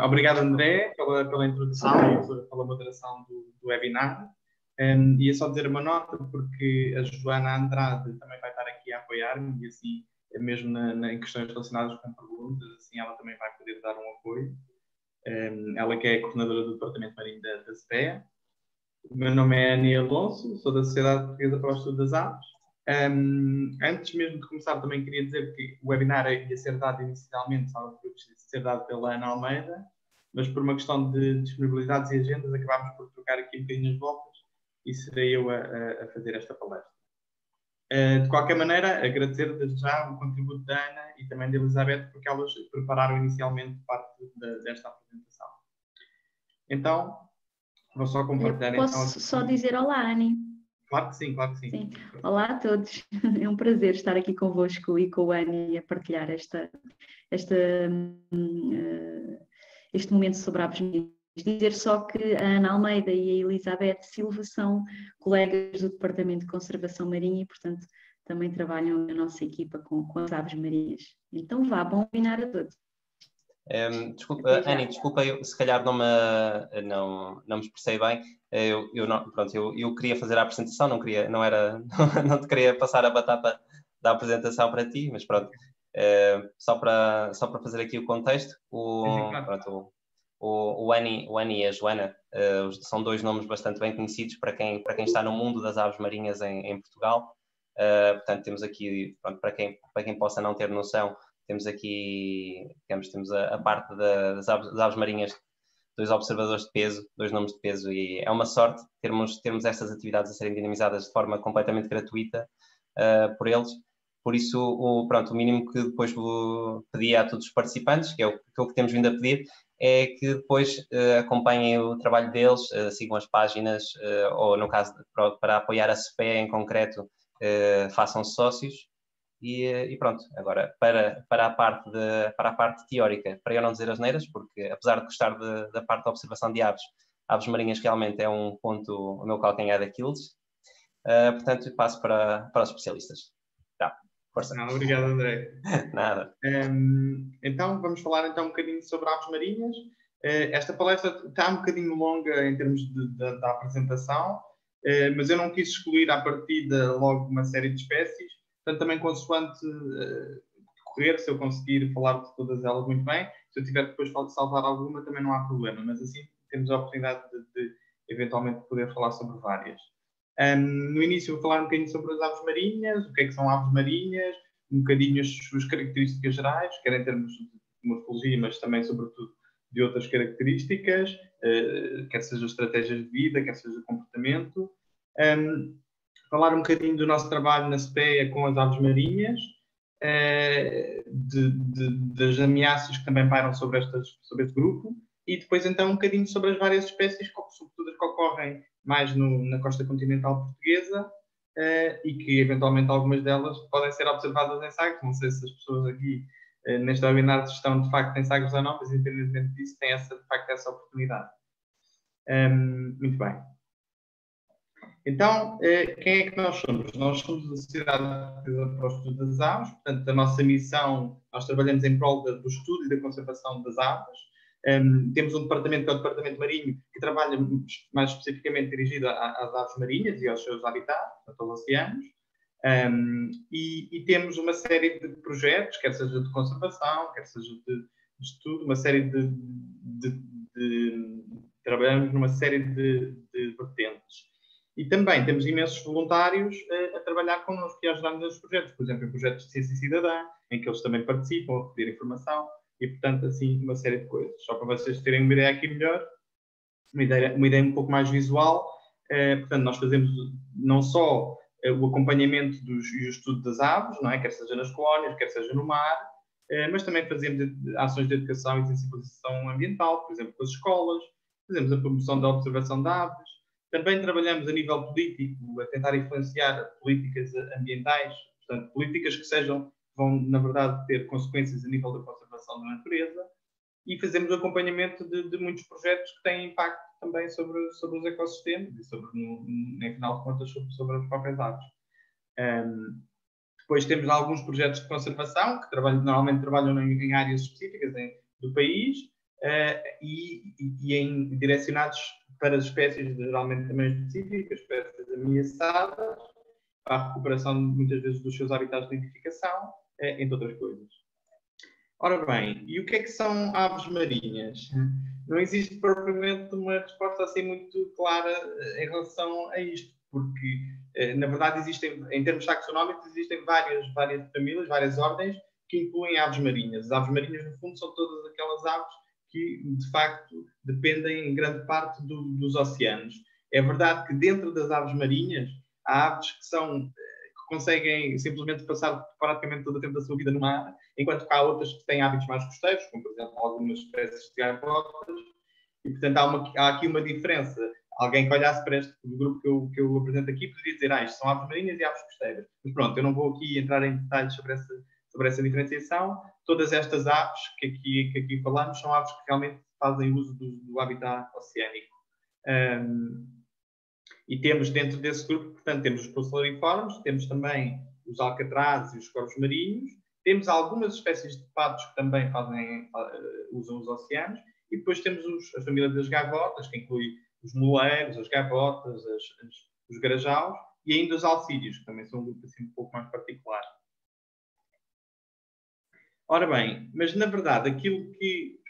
Obrigado, André, pela introdução e pela moderação do webinar. Ia só dizer uma nota, porque a Joana Andrade também vai estar aqui a apoiar-me, e assim, mesmo em questões relacionadas com perguntas, assim, ela também vai poder dar um apoio. Ela que é a coordenadora do Departamento Marinho da SPEA. O meu nome é Ani Alonso, sou da Sociedade Portuguesa para o Estudo das Aves. Antes mesmo de começar, também queria dizer que o webinar ia ser dado inicialmente, estava previsto ser dado pela Ana Almeida, mas por uma questão de disponibilidades e agendas, acabámos por trocar aqui um bocadinho as voltas e serei eu a fazer esta palestra. De qualquer maneira, agradecer desde já o contributo da Ana e também da Elizabeth, porque elas prepararam inicialmente parte desta apresentação. Então, vou só compartilhar. Eu posso só dizer olá, Ani. Claro que sim, claro que sim. Sim. Olá a todos, é um prazer estar aqui convosco e com a Ani a partilhar este momento sobre aves marinhas. Dizer só que a Ana Almeida e a Elizabeth Silva são colegas do Departamento de Conservação Marinha e, portanto, também trabalham na nossa equipa com as aves marinhas. Então vá, bom webinar a todos. Desculpa, Ani, desculpa, eu se calhar não me expressei bem. Eu queria fazer a apresentação, não te queria passar a batata da apresentação para ti, mas pronto, só para fazer aqui o contexto, o Ani e a Joana são dois nomes bastante bem conhecidos para quem está no mundo das aves marinhas em Portugal. Portanto, temos aqui, pronto, para quem possa não ter noção, temos aqui, temos a parte das aves marinhas, dois observadores de peso, dois nomes de peso, e é uma sorte termos estas atividades a serem dinamizadas de forma completamente gratuita por eles. Por isso, o mínimo que depois vou pedir a todos os participantes, que é o que temos vindo a pedir, é que depois acompanhem o trabalho deles, sigam as páginas, ou no caso, para apoiar a SPEA em concreto, façam-se sócios. E pronto, agora para a parte teórica, para eu não dizer asneiras, porque apesar de gostar da parte da observação de aves marinhas realmente é um ponto, o meu calcanhar de Aquiles, portanto passo para os especialistas. Tá, força. Não, obrigado, André. Nada. Então vamos falar um bocadinho sobre aves marinhas. Esta palestra está um bocadinho longa em termos da apresentação, mas eu não quis excluir à partida logo uma série de espécies. Portanto, também consoante decorrer, se eu conseguir falar de todas elas muito bem, se eu tiver depois de salvar alguma, também não há problema, mas assim temos a oportunidade de eventualmente poder falar sobre várias. No início vou falar um bocadinho sobre as aves marinhas, o que é que são aves marinhas, um bocadinho as suas características gerais, quer em termos de morfologia, mas também, sobretudo, de outras características, quer seja estratégias de vida, quer seja comportamento. Falar um bocadinho do nosso trabalho na SPEA com as aves marinhas, das ameaças que também pairam sobre este grupo, e depois então um bocadinho sobre as várias espécies, sobretudo as que ocorrem mais na costa continental portuguesa, e que eventualmente algumas delas podem ser observadas em Sagres. Não sei se as pessoas aqui neste webinar estão de facto em Sagres ou não, mas independentemente disso têm de facto essa oportunidade. Muito bem. Então, quem é que nós somos? Nós somos a Sociedade Portuguesa para o Estudo das Aves. Portanto, a nossa missão, nós trabalhamos em prol do estudo e da conservação das aves. Temos um departamento que é o Departamento Marinho, que trabalha mais especificamente dirigido às aves marinhas e aos seus habitats, aos oceanos. E temos uma série de projetos, quer seja de conservação, quer seja de estudo, uma série trabalhamos numa série de vertentes. E também temos imensos voluntários a trabalhar connosco e a ajudar-nos nos projetos. Por exemplo, em projetos de ciência cidadã, em que eles também participam, a recolher informação e, portanto, assim, uma série de coisas. Só para vocês terem uma ideia aqui melhor, uma ideia um pouco mais visual. Portanto, nós fazemos não só o acompanhamento e o estudo das aves, não é? Quer seja nas colónias, quer seja no mar, mas também fazemos ações de educação e sensibilização ambiental, por exemplo, com as escolas, fazemos a promoção da observação de aves. Também trabalhamos a nível político, a tentar influenciar políticas ambientais, portanto, políticas que vão, na verdade, ter consequências a nível da conservação da natureza, e fazemos o acompanhamento de muitos projetos que têm impacto também sobre os ecossistemas e, em final de contas, sobre as próprias aves. Depois temos alguns projetos de conservação que normalmente trabalham em áreas específicas, do país e direcionados para as espécies geralmente também específicas, espécies ameaçadas, para a recuperação muitas vezes dos seus habitats de nidificação, entre outras coisas. Ora bem, e o que é que são aves marinhas? Não existe propriamente uma resposta assim muito clara em relação a isto, porque, na verdade, existem, em termos taxonómicos, existem várias famílias, várias ordens que incluem aves marinhas. As aves marinhas, no fundo, são todas aquelas aves que, de facto, dependem em grande parte dos oceanos. É verdade que dentro das aves marinhas há aves que conseguem simplesmente passar praticamente todo o tempo da sua vida no mar, enquanto que há outras que têm hábitos mais costeiros, como, por exemplo, algumas espécies de gaivotas, e, portanto, há aqui uma diferença. Alguém que olhasse para este grupo que eu apresento aqui poderia dizer, isto são aves marinhas e aves costeiras. Mas pronto, eu não vou aqui entrar em detalhes sobre essa diferenciação. Todas estas aves que aqui falamos são aves que realmente fazem uso do habitat oceânico. E temos dentro desse grupo, portanto, temos os passalariformes, temos também os alcatrazes e os corvos marinhos, temos algumas espécies de patos que também usam os oceanos, e depois temos a família das gaivotas, que inclui os moleiros, as gaivotas, os grajaus, e ainda os alcídeos, que também são um grupo assim um pouco mais particular. Ora bem, mas na verdade, aquilo que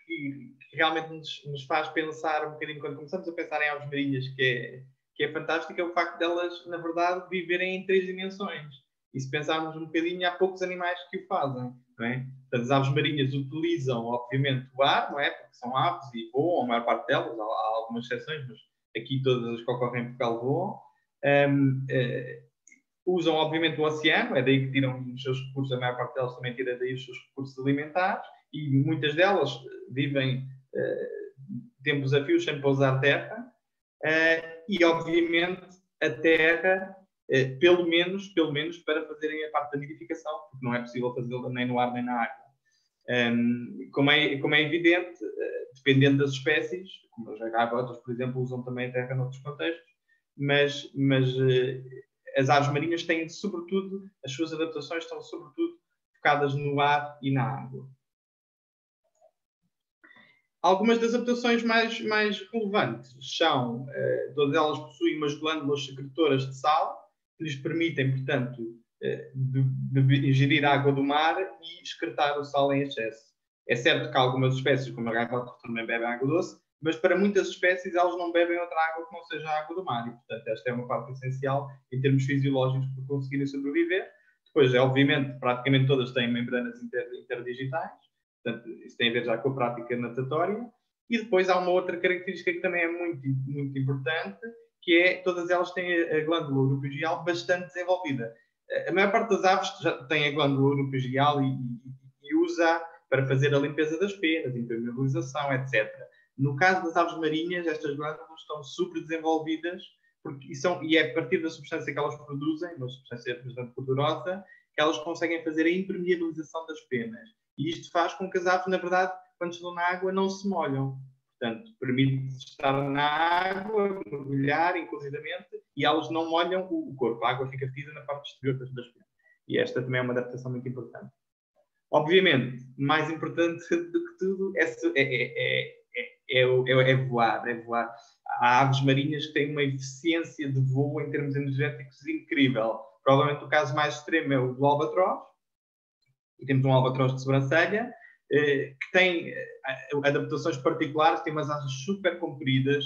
realmente nos faz pensar um bocadinho, quando começamos a pensar em aves marinhas, que é fantástico, é o facto de elas, na verdade, viverem em 3 dimensões. E se pensarmos um bocadinho, há poucos animais que o fazem, não é? Portanto, as aves marinhas utilizam, obviamente, o ar, não é? Porque são aves e voam, a maior parte delas, há algumas exceções, mas aqui todas as que ocorrem em Portugal voam. Usam, obviamente, o oceano, é daí que tiram os seus recursos, a maior parte delas também tira daí os seus recursos alimentares, e muitas delas vivem tempos a fio sem pousar terra, e, obviamente, a terra, pelo menos para fazerem a parte da nidificação, porque não é possível fazê-la nem no ar nem na água. Como é evidente, dependendo das espécies, como as gaivotas, por exemplo, usam também a terra noutros contextos, mas as aves marinhas têm, sobretudo, as suas adaptações estão, sobretudo, focadas no ar e na água. Algumas das adaptações mais relevantes são, todas elas possuem umas glândulas secretoras de sal, que lhes permitem, portanto, de ingerir água do mar e excretar o sal em excesso. É certo que algumas espécies, como a gaivota, também bebem água doce, mas para muitas espécies elas não bebem outra água que não seja a água do mar. E, portanto, esta é uma parte essencial em termos fisiológicos para conseguirem sobreviver. Depois, obviamente, praticamente todas têm membranas interdigitais. Portanto, isso tem a ver já com a prática natatória. E depois há uma outra característica que também é muito, muito importante, que é todas elas têm a glândula orofagial bastante desenvolvida. A maior parte das aves já tem a glândula orofagial e usa para fazer a limpeza das penas, impermeabilização, etc. No caso das aves marinhas, estas glândulas estão super desenvolvidas e é a partir da substância que elas produzem, uma substância bastante gordurosa, que elas conseguem fazer a impermeabilização das penas. E isto faz com que as aves, na verdade, quando estão na água, não se molham. Portanto, permite estar na água, mergulhar, inclusivamente, e elas não molham o corpo. A água fica retida na parte exterior das penas. E esta também é uma adaptação muito importante. Obviamente, mais importante do que tudo é voar. Há aves marinhas que têm uma eficiência de voo em termos energéticos incrível. Provavelmente o caso mais extremo é o do albatroz. E temos um albatroz de sobrancelha, que tem adaptações particulares, tem umas asas super compridas,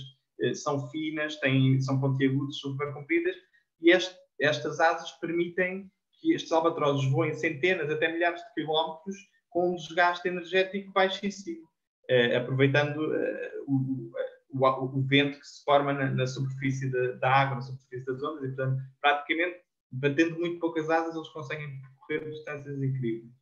são finas, são pontiagudos, super compridas, e estas asas permitem que estes albatrozes voem centenas até milhares de quilómetros com um desgaste energético baixíssimo, aproveitando o vento que se forma na superfície da água, na superfície das ondas, e, portanto, praticamente, batendo muito poucas asas, eles conseguem percorrer distâncias incríveis.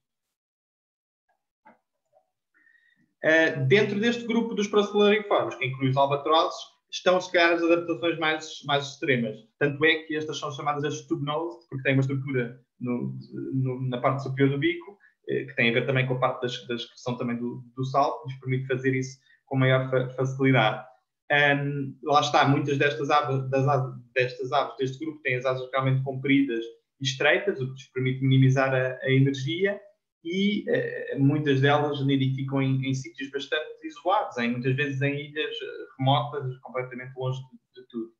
Dentro deste grupo dos passalariformes, que inclui os albatrozes, estão, se calhar, as adaptações mais extremas. Tanto é que estas são chamadas as tube-nosed, porque têm uma estrutura na parte superior do bico, que tem a ver também com a parte da excreção também do sal, que nos permite fazer isso com maior facilidade. Lá está, muitas destas aves deste grupo têm as asas realmente compridas e estreitas, o que nos permite minimizar a energia, e muitas delas nidificam em sítios bastante isolados, muitas vezes em ilhas remotas, completamente longe de tudo.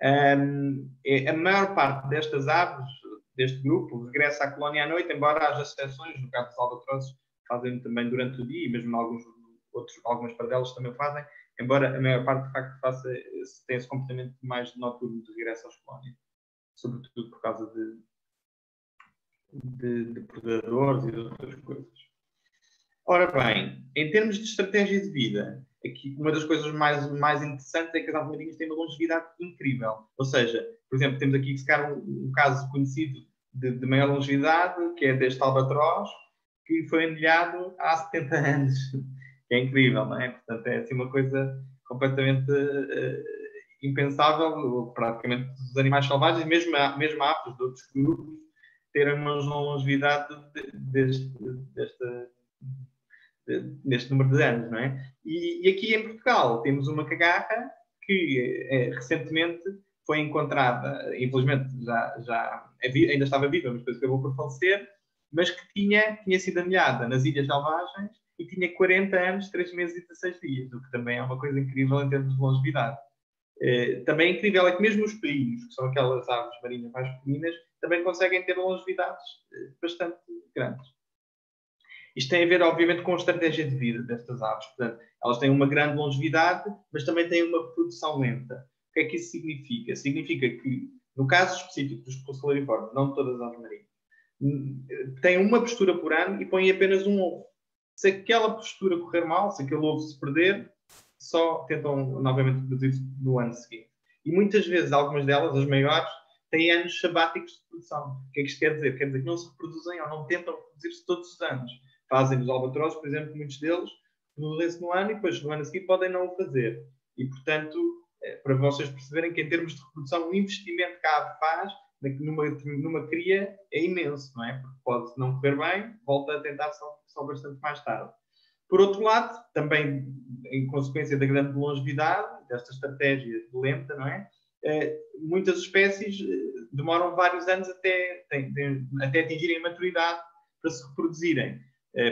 A maior parte destas aves, deste grupo, regressa à colónia à noite, embora haja exceções, no caso dos albatrozes, fazem também durante o dia, e mesmo algumas pardelas também o fazem, embora a maior parte, de facto, tenha esse comportamento mais noturno de regresso às colónias, sobretudo por causa de predadores e de outras coisas. Ora bem, em termos de estratégia de vida, aqui uma das coisas mais interessantes é que as aves marinhas têm uma longevidade incrível. Ou seja, por exemplo, temos aqui um caso conhecido de maior longevidade, que é deste albatroz, que foi anilhado há 70 anos. Que é incrível, não é? Portanto, é assim uma coisa completamente impensável, praticamente, dos animais selvagens, mesmo aves de outros grupos, terem uma longevidade neste número de anos, não é? E aqui em Portugal temos uma cagarra que recentemente foi encontrada, infelizmente ainda estava viva, mas depois acabou por falecer, mas que tinha sido anilhada nas Ilhas Selvagens e tinha 40 anos, 3 meses e 16 dias, o que também é uma coisa incrível em termos de longevidade. Também é incrível é que mesmo os pelinhos, que são aquelas aves marinhas mais pequeninas, também conseguem ter longevidades bastante grandes. Isto tem a ver, obviamente, com a estratégia de vida destas aves. Portanto, elas têm uma grande longevidade, mas também têm uma reprodução lenta. O que é que isso significa? Significa que, no caso específico dos Pulsalariiformes, não de todas as aves marinhas, têm uma postura por ano e põem apenas um ovo. Se aquela postura correr mal, se aquele ovo se perder, só tentam novamente reproduzir no ano seguinte. E muitas vezes, algumas delas, as maiores, têm anos sabáticos de reprodução. O que é que isto quer dizer? Quer dizer que não se reproduzem ou não tentam reproduzir-se todos os anos. Fazem os albatrozes, por exemplo, muitos deles reproduzem-se no ano e depois no ano a seguir podem não o fazer. E, portanto, para vocês perceberem que em termos de reprodução, o investimento que a ave faz numa cria é imenso, não é? Porque pode não correr bem, volta a tentar só bastante mais tarde. Por outro lado, também em consequência da grande longevidade, desta estratégia lenta, não é? Muitas espécies demoram vários anos até atingirem a maturidade para se reproduzirem.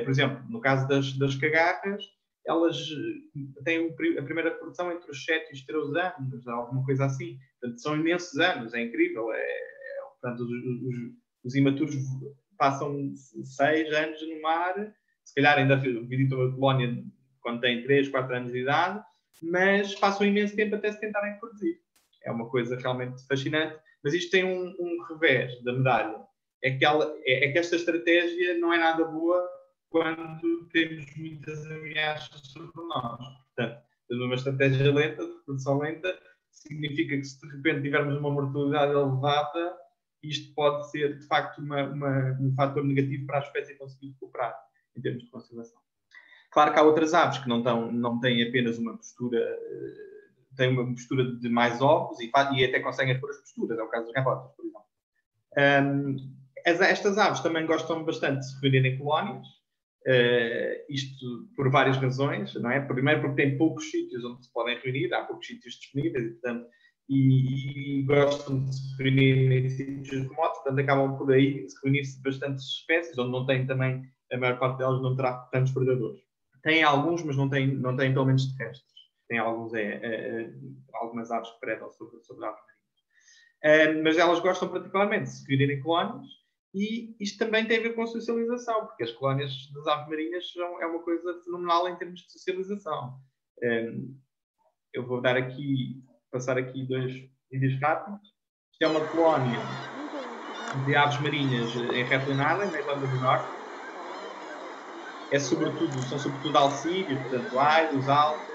Por exemplo, no caso das cagarras, elas têm a primeira reprodução entre os 7 e os 13 anos, alguma coisa assim. Portanto, são imensos anos, é incrível. Portanto, os imaturos passam 6 anos no mar, se calhar ainda visitam a colónia quando têm 3, 4 anos de idade, mas passam imenso tempo até se tentarem reproduzir. É uma coisa realmente fascinante, mas isto tem um revés da medalha. É que esta estratégia não é nada boa quando temos muitas ameaças sobre nós. Portanto, uma estratégia lenta, de reprodução lenta, significa que se de repente tivermos uma mortalidade elevada, isto pode ser, de facto, um fator negativo para a espécie conseguir recuperar, em termos de conservação. Claro que há outras aves que não têm apenas uma postura, têm uma postura de mais ovos e até conseguem pôr as posturas, é o caso dos gaivotas, por exemplo. Estas aves também gostam bastante de se reunir em colónias, isto por várias razões, não é? Primeiro porque tem poucos sítios onde se podem reunir, há poucos sítios disponíveis e, portanto, e gostam de se reunir em sítios remotos, portanto acabam por aí se reunir-se bastantes espécies, onde não tem também, a maior parte delas não terá tantos predadores. Tem alguns, mas não tem pelo menos terrestres. Tem alguns, algumas aves que predam sobre aves marinhas. Mas elas gostam particularmente de se reunir em colónias, e isto também tem a ver com a socialização, porque as colónias das aves marinhas é uma coisa fenomenal em termos de socialização. Eu vou passar aqui 2 vídeos rápidos. Isto é uma colónia de aves marinhas em Replinada, na Irlanda do Norte. São sobretudo alcídeos, portanto, airos, alces,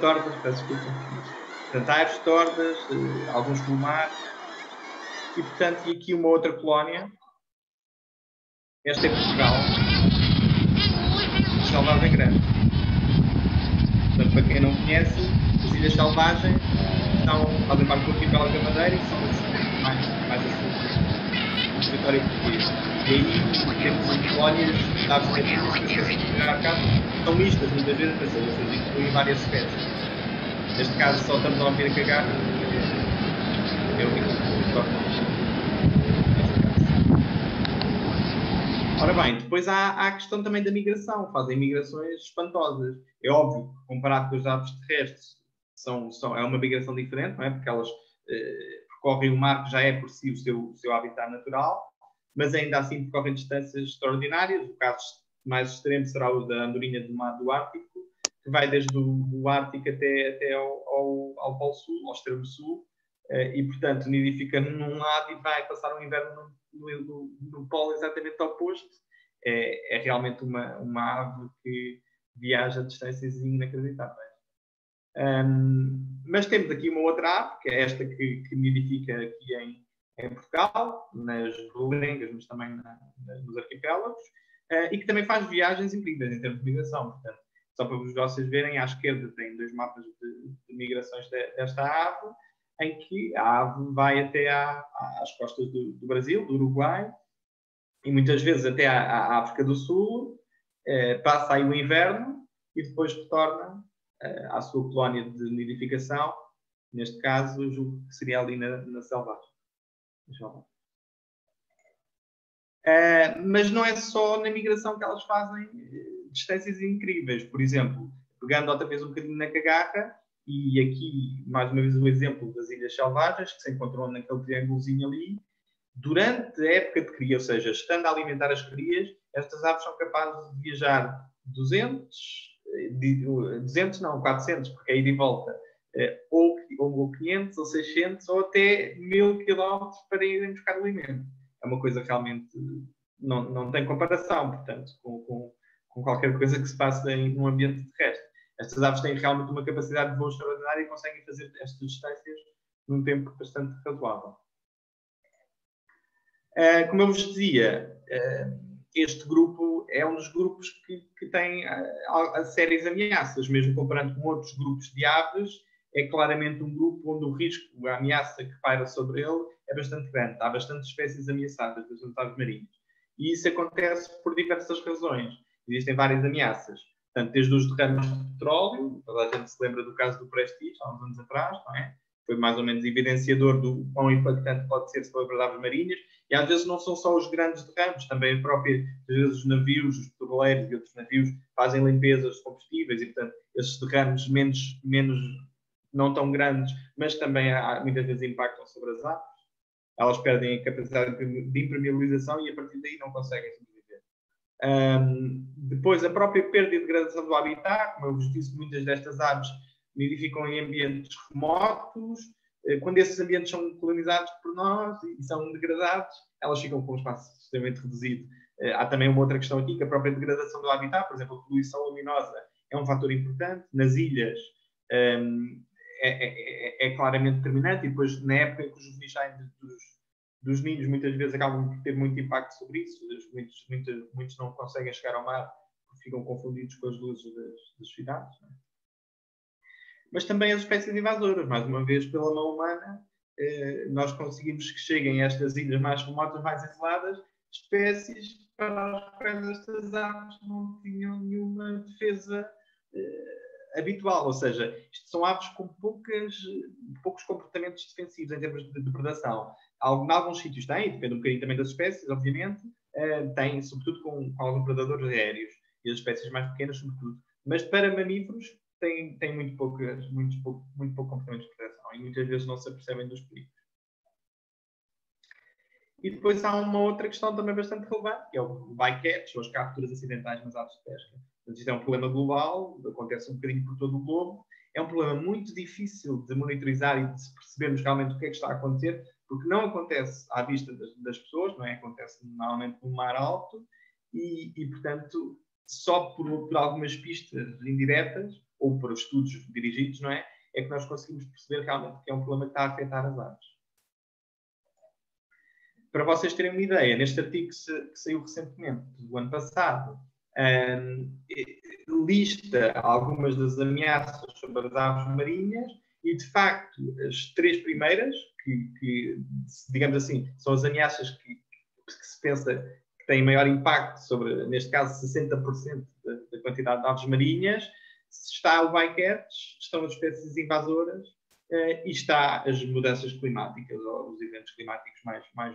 tordas, peço desculpa. Portanto, airos, tordas, alguns pulmares. E, portanto, e aqui uma outra colónia. Esta é Portugal. Selvagem Grande. Portanto, para quem não conhece, as Ilhas Selvagens fazem parte do arquipélago da Madeira e são as mais a sul do território português. E aí temos colónias de aves marinhas que esqueci de tirar cá, são mistas muitas vezes, ou seja, incluem várias espécies. Neste caso só estamos a ouvir a cagar. É o único que Ora bem, depois há a questão também da migração. Fazem migrações espantosas. É óbvio, comparado com as aves terrestres, é uma migração diferente, não é? Porque elas percorrem o mar, que já é por si o seu habitat natural, mas ainda assim percorrem distâncias extraordinárias. O caso mais extremo será o da andorinha do Ártico, que vai desde o Ártico até ao Polo Sul, ao extremo sul, e, portanto, nidifica num lado e vai passar um inverno no polo exatamente oposto. É realmente uma ave que viaja a distâncias inacreditáveis. Mas temos aqui uma outra ave, que é esta que nidifica aqui em Portugal, nas Berlengas, mas também nos arquipélagos, e que também faz viagens incríveis em termos de migração. Portanto, só para vocês verem, à esquerda tem 2 mapas de migrações desta ave, em que a ave vai até às costas do Brasil, do Uruguai, e muitas vezes até à África do Sul, passa aí o inverno e depois retorna à sua colónia de nidificação, neste caso, julgo que seria ali na Selvagem. Mas não é só na migração que elas fazem distâncias incríveis. Por exemplo, pegando outra vez um bocadinho na cagarra, e aqui, mais uma vez, o exemplo das Ilhas Selvagens, que se encontram naquele triângulozinho ali, durante a época de cria, ou seja, estando a alimentar as crias, estas aves são capazes de viajar 400, porque é ida e volta, ou 500, ou 600, ou até 1000 quilómetros para irem buscar alimento. É uma coisa realmente não tem comparação, portanto, com qualquer coisa que se passe num ambiente terrestre. Estas aves têm realmente uma capacidade de voo extraordinária e conseguem fazer estas distâncias num tempo bastante razoável. Como eu vos dizia, este grupo é um dos grupos que tem sérias ameaças, mesmo comparando com outros grupos de aves, é claramente um grupo onde o risco, a ameaça que paira sobre ele é bastante grande. Há bastantes espécies ameaçadas das aves marinhas. E isso acontece por diversas razões. Existem várias ameaças. Portanto, desde os derrames de petróleo, toda a gente se lembra do caso do Prestige, há uns anos atrás, não é? Foi mais ou menos evidenciador do quão impactante pode ser sobre as aves marinhas. E às vezes não são só os grandes derrames, também a própria, às vezes os navios, os petroleiros e outros navios fazem limpezas de combustíveis e, portanto, esses derrames menos não tão grandes, mas também muitas vezes impactam sobre as aves. Elas perdem a capacidade de impermeabilização e a partir daí não conseguem sobreviver. Depois, a própria perda e degradação do habitat, como eu vos disse, muitas destas aves nidificam em ambientes remotos. Quando esses ambientes são colonizados por nós e são degradados, elas ficam com um espaço extremamente reduzido. Há também uma outra questão aqui, que a própria degradação do habitat, por exemplo, a poluição luminosa é um fator importante. Nas ilhas é claramente determinante e depois, na época em que os juvenis saem dos ninhos, muitas vezes acabam por ter muito impacto sobre isso. Muitos não conseguem chegar ao mar porque ficam confundidos com as luzes das cidades. Não é? Mas também as espécies invasoras. Mais uma vez, pela mão humana, nós conseguimos que cheguem a estas ilhas mais remotas, mais isoladas, espécies para as quais estas aves não tinham nenhuma defesa habitual. Ou seja, isto são aves com poucos comportamentos defensivos em termos de depredação. Em alguns sítios têm, depende um bocadinho também das espécies, obviamente, têm, sobretudo com alguns predadores aéreos, e as espécies mais pequenas, sobretudo. Mas para mamíferos, tem muito pouco comportamento de proteção e muitas vezes não se apercebem dos perigos. E depois há uma outra questão também bastante relevante, que é o bycatch, ou as capturas acidentais nas aves de pesca. Isto é um problema global, acontece um bocadinho por todo o globo. É um problema muito difícil de monitorizar e de se percebermos realmente o que é que está a acontecer, porque não acontece à vista das pessoas, não é? Acontece normalmente no mar alto e portanto, só por algumas pistas indiretas ou por estudos dirigidos, não é? É que nós conseguimos perceber realmente que é um problema que está a afetar as aves. Para vocês terem uma ideia, neste artigo que saiu recentemente, do ano passado, lista algumas das ameaças sobre as aves marinhas e, de facto, as 3 primeiras, que digamos assim, são as ameaças que se pensa que têm maior impacto sobre, neste caso, 60% da quantidade de aves marinhas, está o bycatch, estão as espécies invasoras e está as mudanças climáticas ou os eventos climáticos mais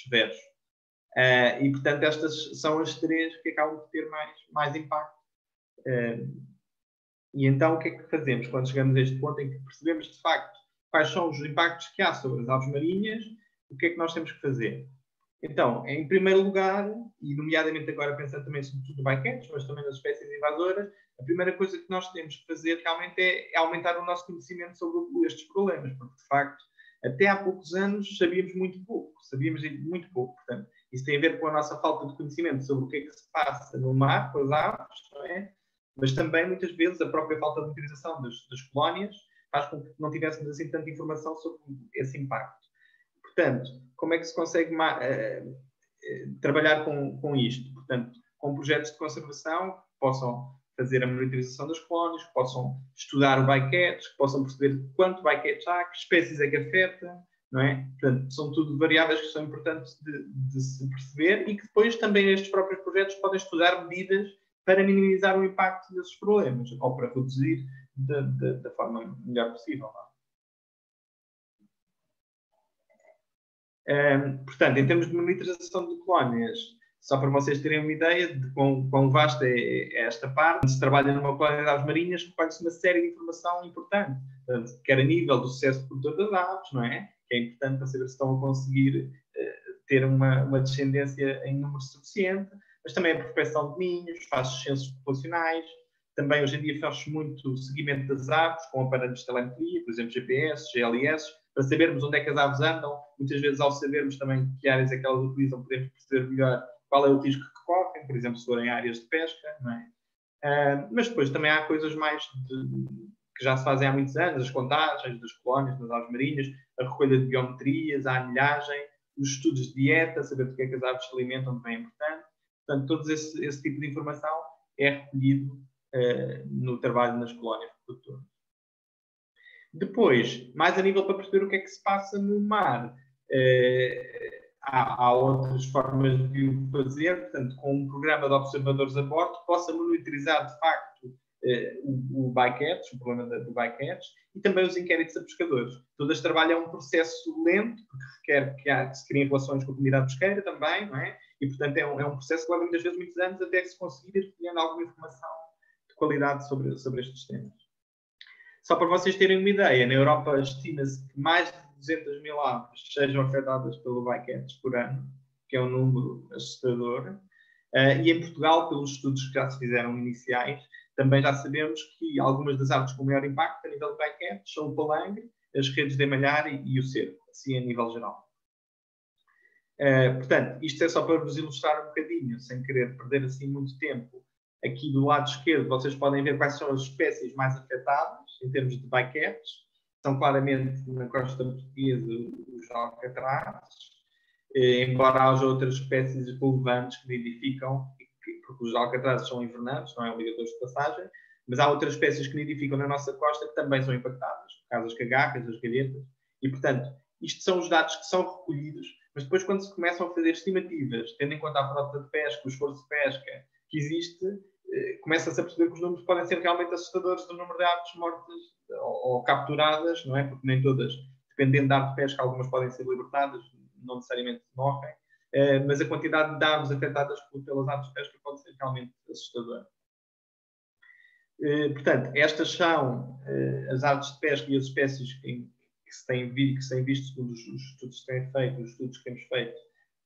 severos. E, portanto, estas são as 3 que acabam por ter mais impacto. E então, o que é que fazemos quando chegamos a este ponto em que percebemos, de facto, quais são os impactos que há sobre as aves marinhas? O que é que nós temos que fazer? Então, em primeiro lugar, e nomeadamente agora pensando também sobretudo no bycatch, mas também nas espécies invasoras, a primeira coisa que nós temos que fazer realmente é aumentar o nosso conhecimento sobre estes problemas, porque, de facto, até há poucos anos sabíamos muito pouco. Portanto, isso tem a ver com a nossa falta de conhecimento sobre o que é que se passa no mar com as aves, não é? Mas também, muitas vezes, a própria falta de utilização das colónias faz com que não tivéssemos assim tanta informação sobre esse impacto. Portanto, como é que se consegue trabalhar com isto? Portanto, com projetos de conservação que possam fazer a monitorização das colónias, que possam estudar o bycatch, que possam perceber quanto bycatch há, que espécies é que afeta, não é? Portanto, são tudo variáveis que são importantes de se perceber e que depois também estes próprios projetos podem estudar medidas para minimizar o impacto desses problemas ou para reduzir da forma melhor possível. Portanto, em termos de monitorização de colónias, só para vocês terem uma ideia de quão vasta é esta parte, se trabalha numa colónia de aves marinhas, recolhe-se uma série de informação importante, quer a nível do sucesso reprodutor das aves, não é? Que é importante para saber se estão a conseguir ter uma descendência em número suficiente, mas também a prospecção de ninhos, faz censos populacionais, também hoje em dia faz-se muito seguimento das aves, com aparelhos de telemetria, por exemplo, GPS, GLS, para sabermos onde é que as aves andam. Muitas vezes, ao sabermos também que áreas é que elas utilizam, podemos perceber melhor qual é o risco que correm, por exemplo, se forem áreas de pesca, não é? Mas depois também há coisas mais que já se fazem há muitos anos, as contagens das colónias, das aves marinhas, a recolha de biometrias, a anilhagem, os estudos de dieta, saber do que é que as aves se alimentam também é importante. Portanto, todo esse tipo de informação é recolhido no trabalho nas colónias reprodutoras. Depois, mais a nível para perceber o que é que se passa no mar, há outras formas de o fazer, portanto, com um programa de observadores a bordo que possa monitorizar, de facto, o bycatch, o problema do bycatch, e também os inquéritos a pescadores. Todo este trabalho é um processo lento, porque requer que se criem relações com a comunidade pesqueira também, não é? E, portanto, é um processo que leva muitas vezes muitos anos até que se conseguir ir recolhendo alguma informação de qualidade sobre estes temas. Só para vocês terem uma ideia, na Europa estima-se que mais de 200 mil aves sejam afetadas pelo bycatch por ano, que é um número assustador. E em Portugal, pelos estudos que já se fizeram iniciais, também já sabemos que algumas das aves com maior impacto a nível de bycatch são o palangre, as redes de emalhar e o cerco, assim a nível geral. Portanto, isto é só para vos ilustrar um bocadinho, sem querer perder assim muito tempo. Aqui do lado esquerdo vocês podem ver quais são as espécies mais afetadas em termos de bycatch. São claramente na costa portuguesa os alcatrazes, embora haja outras espécies relevantes que nidificam, porque os alcatrazes são invernantes, não é ligadores de passagem, mas há outras espécies que nidificam na nossa costa que também são impactadas, por causa das cagarras, das galhetas, e portanto, isto são os dados que são recolhidos, mas depois quando se começam a fazer estimativas, tendo em conta a frota de pesca, o esforço de pesca que existe, começa-se a perceber que os números podem ser realmente assustadores do número de aves mortas ou capturadas, não é? Porque nem todas, dependendo da ave de pesca, algumas podem ser libertadas, não necessariamente morrem, mas a quantidade de aves afetadas pelas aves de pesca pode ser realmente assustadora. Portanto, estas são as aves de pesca e as espécies que se têm visto, segundo os estudos que têm feito, os estudos que temos feito,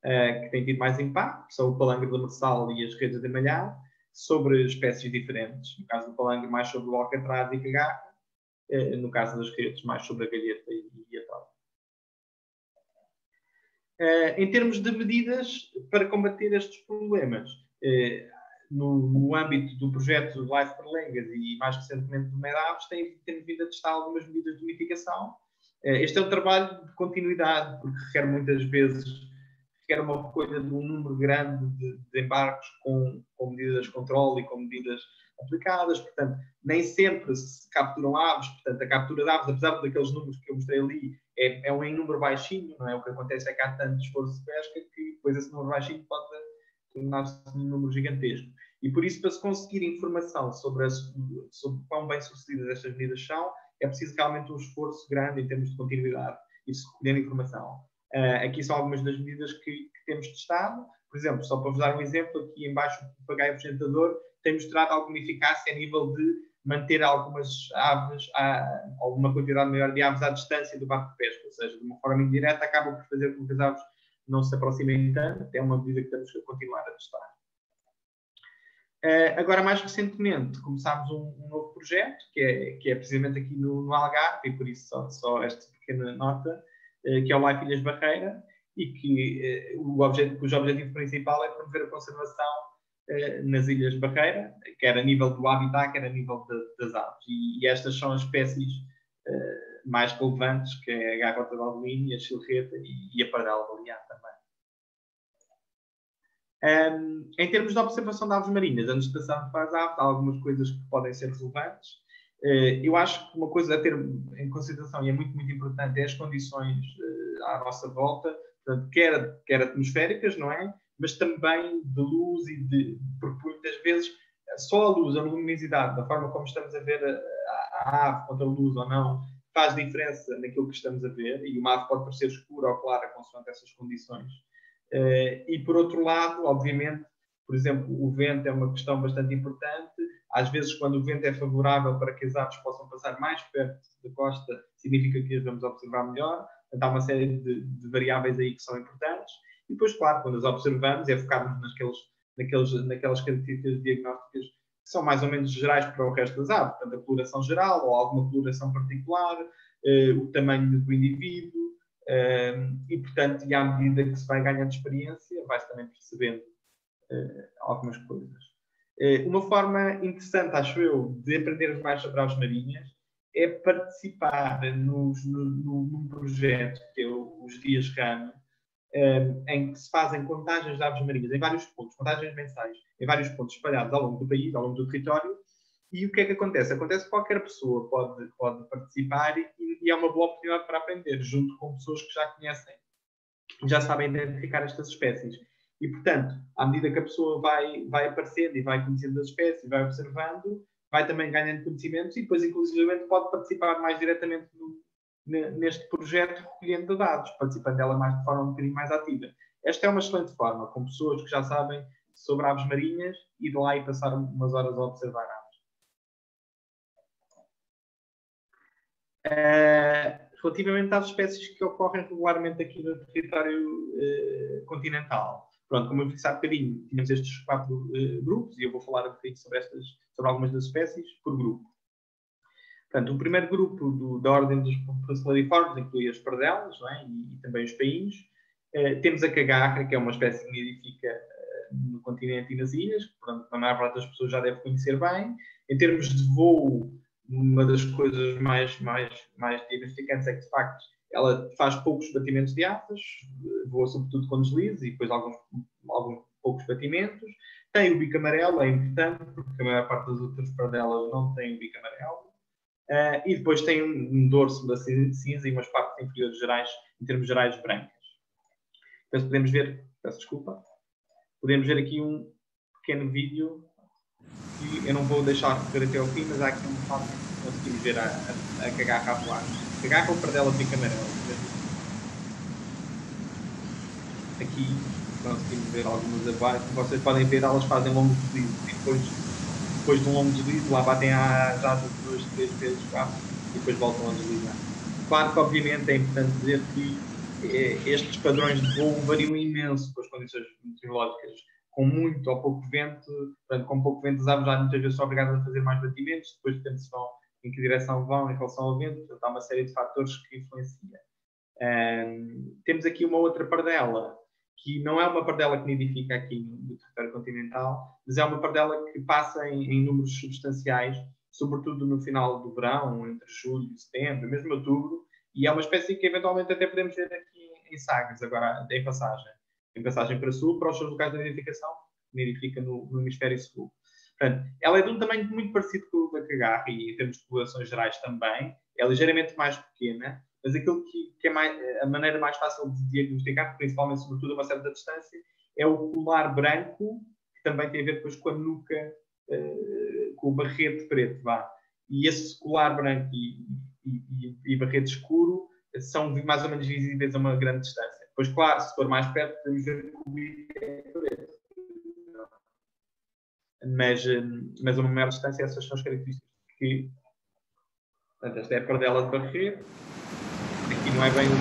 que têm tido mais impacto, são o palangre demersal e as redes de emalhar, sobre espécies diferentes. No caso do palangre, mais sobre o alcatraz e cagarra, no caso das redes, mais sobre a galheta e a tal. Em termos de medidas para combater estes problemas, no âmbito do projeto Life for Lengas e mais recentemente do Medaves, temos vindo a testar algumas medidas de mitigação. Este é um trabalho de continuidade, porque requer muitas vezes uma recolha de um número grande de embarques com medidas de controle e com medidas aplicadas. Portanto, nem sempre se capturam aves. Portanto, a captura de aves, apesar daqueles números que eu mostrei ali, é um em número baixinho, não é? O que acontece é que há tanto esforço de pesca que depois esse número baixinho pode tornar-se um número gigantesco. E por isso, para se conseguir informação sobre quão bem sucedidas estas medidas são, é preciso realmente um esforço grande em termos de continuidade e de se recolher informação. Aqui são algumas das medidas que temos testado. Por exemplo, só para vos dar um exemplo, aqui em baixo o papagaio apresentador tem mostrado alguma eficácia a nível de manter algumas aves, alguma quantidade maior de aves à distância do barco de pesca, ou seja, de uma forma indireta acaba por fazer com que as aves não se aproximem tanto. É uma medida que temos que continuar a testar. Agora, mais recentemente, começámos um novo projeto, que é precisamente aqui no Algarve, e por isso só esta pequena nota, que é o Life Ilhas Barreira, e que cujo objetivo principal é promover a conservação nas Ilhas Barreira, quer a nível do habitat, quer a nível das aves. E estas são as espécies mais relevantes, que é a garrota de alumínio, a chilreta e a pardela balear também. Em termos de observação de aves marinhas, antes de passarmos para as aves, há algumas coisas que podem ser relevantes. Eu acho que uma coisa a ter em consideração, e é muito, muito importante, é as condições à nossa volta, portanto, quer atmosféricas, não é? Mas também de luz porque muitas vezes só a luz, a luminosidade, da forma como estamos a ver a ave contra a luz ou não, faz diferença naquilo que estamos a ver, e uma ave pode parecer escura ou clara consoante essas condições. E por outro lado, obviamente, por exemplo, o vento é uma questão bastante importante. Às vezes, quando o vento é favorável para que as aves possam passar mais perto da costa, significa que as vamos observar melhor. Portanto, há uma série de variáveis aí que são importantes. E depois, claro, quando as observamos, é focarmos naquelas características diagnósticas que são mais ou menos gerais para o resto das aves. Portanto, a coloração geral ou alguma coloração particular, o tamanho do indivíduo. E, portanto, e à medida que se vai ganhando experiência, vai-se também percebendo algumas coisas. Uma forma interessante, acho eu, de aprendermos mais sobre aves marinhas é participar num projeto que é os Dias RAM, em que se fazem contagens de aves marinhas em vários pontos, contagens mensais, em vários pontos espalhados ao longo do país, ao longo do território. E o que é que acontece? Acontece que qualquer pessoa pode participar e é uma boa oportunidade para aprender, junto com pessoas que já conhecem, já sabem identificar estas espécies. E, portanto, à medida que a pessoa vai aparecendo e vai conhecendo as espécies, vai observando, vai também ganhando conhecimentos e depois, inclusivamente, pode participar mais diretamente neste projeto, recolhendo dados, participando dela de forma um bocadinho mais ativa. Esta é uma excelente forma, com pessoas que já sabem sobre aves marinhas, ir de lá e passar umas horas a observar aves. Relativamente às espécies que ocorrem regularmente aqui no território continental. Pronto, como eu disse há bocadinho, tínhamos estes 4 grupos e eu vou falar um bocadinho sobre algumas das espécies por grupo. Portanto, o primeiro grupo da ordem dos Procellariiformes inclui as pardelas, não é? e também os painhos. Temos a cagarra, que é uma espécie que nidifica no continente e nas ilhas, que pronto, a maior parte das pessoas já deve conhecer bem. Em termos de voo, uma das coisas mais diagnosticantes é que, de facto, ela faz poucos batimentos de asas, voa sobretudo com deslize e depois alguns poucos batimentos. Tem o bico amarelo, é importante, porque a maior parte das outras pardelas não tem o bico amarelo. E depois tem um dorso cinza e umas partes inferiores gerais, em termos gerais, brancas. Então, podemos ver, peço desculpa, podemos ver aqui um pequeno vídeo que eu não vou deixar correr até ao fim, mas há aqui um fato que conseguimos ver a cagarra a voar. Cagarra ou pardela bico amarelo. Aqui conseguimos ver algumas a voar. Como vocês podem ver, elas fazem longos deslizes e depois de um longo deslize, lá batem às asas 2, 3 vezes, 4 e depois voltam a deslizar. Claro que, obviamente, é importante dizer que estes padrões de voo variam imenso com as condições meteorológicas. Com muito ou pouco vento, portanto, com pouco vento, as aves já muitas vezes são obrigadas a fazer mais batimentos, depois depende em que direção vão em relação ao vento, portanto, há uma série de fatores que influenciam. Temos aqui uma outra pardela, que não é uma pardela que nidifica aqui no território continental, mas é uma pardela que passa em números substanciais, sobretudo no final do verão, entre julho e setembro, mesmo outubro, e é uma espécie que eventualmente até podemos ver aqui em Sagres, agora em passagem para sul, para os seus locais de nidificação, que nidifica no hemisfério sul. Portanto, ela é de um tamanho muito parecido com o da cagarra e em termos de populações gerais também, é ligeiramente mais pequena, mas aquilo que é a maneira mais fácil de diagnosticar, principalmente, sobretudo, a uma certa distância, é o colar branco, que também tem a ver depois com a nuca, com o barrete preto, vá. E esse colar branco e barrete escuro são mais ou menos visíveis a uma grande distância. Pois, claro, se for mais perto, podemos ver que o bico é preto. Mas a uma maior distância, essas são as características que... Portanto, esta é a pardela de barreiro. Aqui não é bem o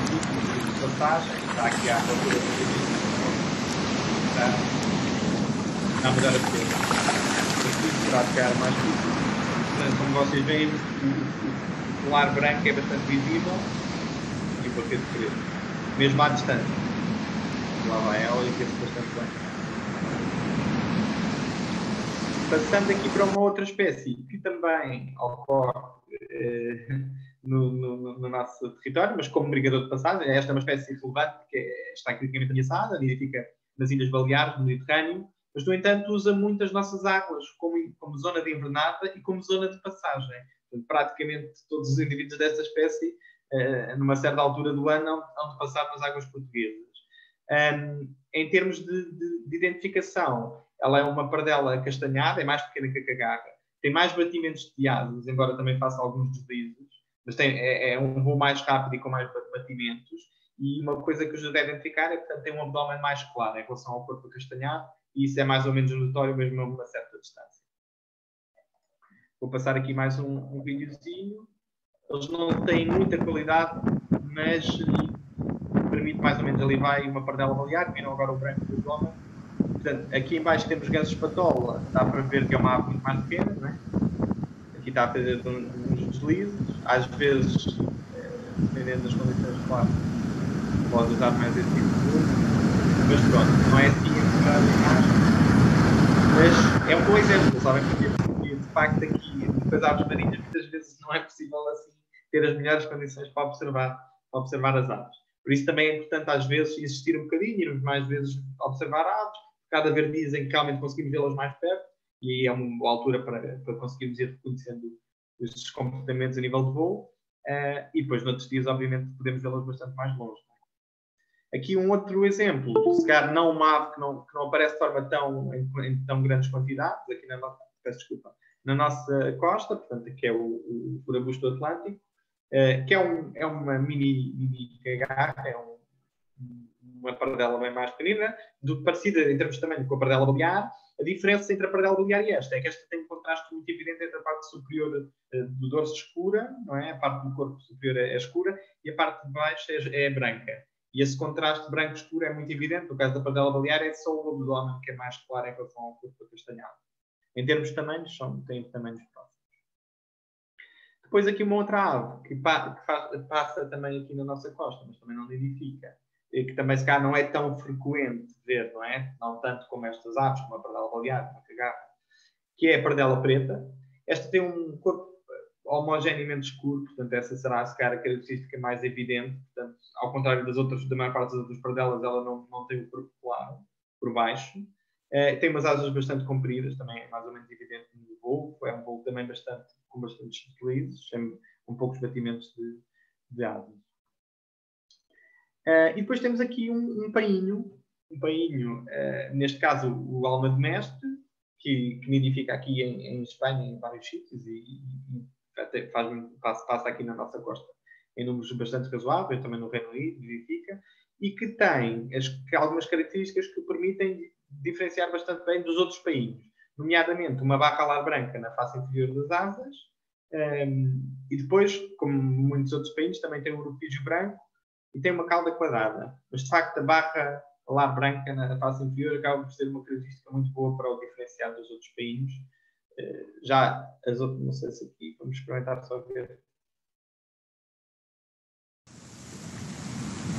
tipo de passagem. Está aqui a altura do está a mudar a cor. Aqui será de ficar mais difícil. Portanto, como vocês veem, o colar branco é bastante visível e o barreiro preto. Mesmo à distância. Lá vai ela e vê-se bastante bem. Passando aqui para uma outra espécie que também ocorre no nosso território, mas como brigador de passagem. Esta é uma espécie relevante porque está criticamente ameaçada, nidifica nas Ilhas Baleares, no Mediterrâneo, mas, no entanto, usa muito as nossas águas como zona de invernada e como zona de passagem. Portanto, praticamente todos os indivíduos desta espécie, numa certa altura do ano, hão de passar nas águas portuguesas. Em termos de identificação, ela é uma pardela castanhada, é mais pequena que a cagarra, tem mais batimentos de asas, embora também faça alguns deslizes, mas é um voo mais rápido e com mais batimentos. E uma coisa que os deve identificar é que, portanto, tem um abdômen mais claro em relação ao corpo castanhado, e isso é mais ou menos notório mesmo a uma certa distância. Vou passar aqui mais um videozinho. Eles não têm muita qualidade, mas permite mais ou menos. Ali vai uma pardela balear, viram agora o branco do abdômen. Portanto, aqui em baixo temos ganso espatola, dá para ver que é uma ave muito mais pequena, não é? Aqui está a fazer uns deslizes, às vezes, dependendo das condições, claro, pode usar mais esse tipo de voo, mas pronto, não é assim a imagem. Mas é um bom exemplo, sabem porquê? Porque de facto aqui, depois aves marinhas, muitas vezes não é possível assim ter as melhores condições para observar as aves. Por isso também é importante às vezes existir um bocadinho, irmos mais vezes observar aves, cada vez dizem que realmente conseguimos vê-las mais perto, e aí é uma boa altura para conseguirmos ir reconhecendo estes comportamentos a nível de voo, e depois noutros dias obviamente podemos vê-las bastante mais longe. Aqui um outro exemplo, se calhar não uma ave que não aparece de forma em tão grandes quantidades, aqui na nossa costa, portanto aqui é o furabusto do Atlântico, que é uma mini cagarra, é uma pardela bem mais pequenina, parecida em termos de tamanho com a pardela balear. A diferença entre a pardela balear e esta é que esta tem um contraste muito evidente entre a parte superior do dorso escura, não é? A parte do corpo superior é escura e a parte de baixo é branca. E esse contraste branco-escuro é muito evidente. No caso da pardela balear é só o abdômen que é mais claro em relação ao corpo acastanhado. Em termos de tamanhos, têm tamanhos próximos. Depois aqui uma outra ave que passa também aqui na nossa costa, mas também não nidifica, que também se calhar não é tão frequente ver, não é? Não tanto como estas aves, como a pardela balear, como a cagarra, que é a pardela preta. Esta tem um corpo homogeneamente escuro, portanto essa será se calhar a característica mais evidente. Portanto, ao contrário da maior parte das outras pardelas, ela não tem o corpo claro por baixo. Tem umas asas bastante compridas, também é mais ou menos evidente no voo. É um voo também com bastantes deslizes, sem poucos batimentos de asas. E depois temos aqui um painho, neste caso o alma de mestre, que nidifica aqui em Espanha, em vários sítios, e até passa aqui na nossa costa em números bastante razoáveis, também no Reino Unido, nidifica, e que tem algumas características que o permitem diferenciar bastante bem dos outros painhos, nomeadamente uma barra alar branca na face inferior das asas, e depois, como muitos outros painhos, também tem um urupígio branco, e tem uma cauda quadrada. Mas, de facto, a barra alar branca na face inferior acaba por ser uma característica muito boa para o diferenciar dos outros painhos. Já as outras, não sei se aqui, vamos experimentar só ver.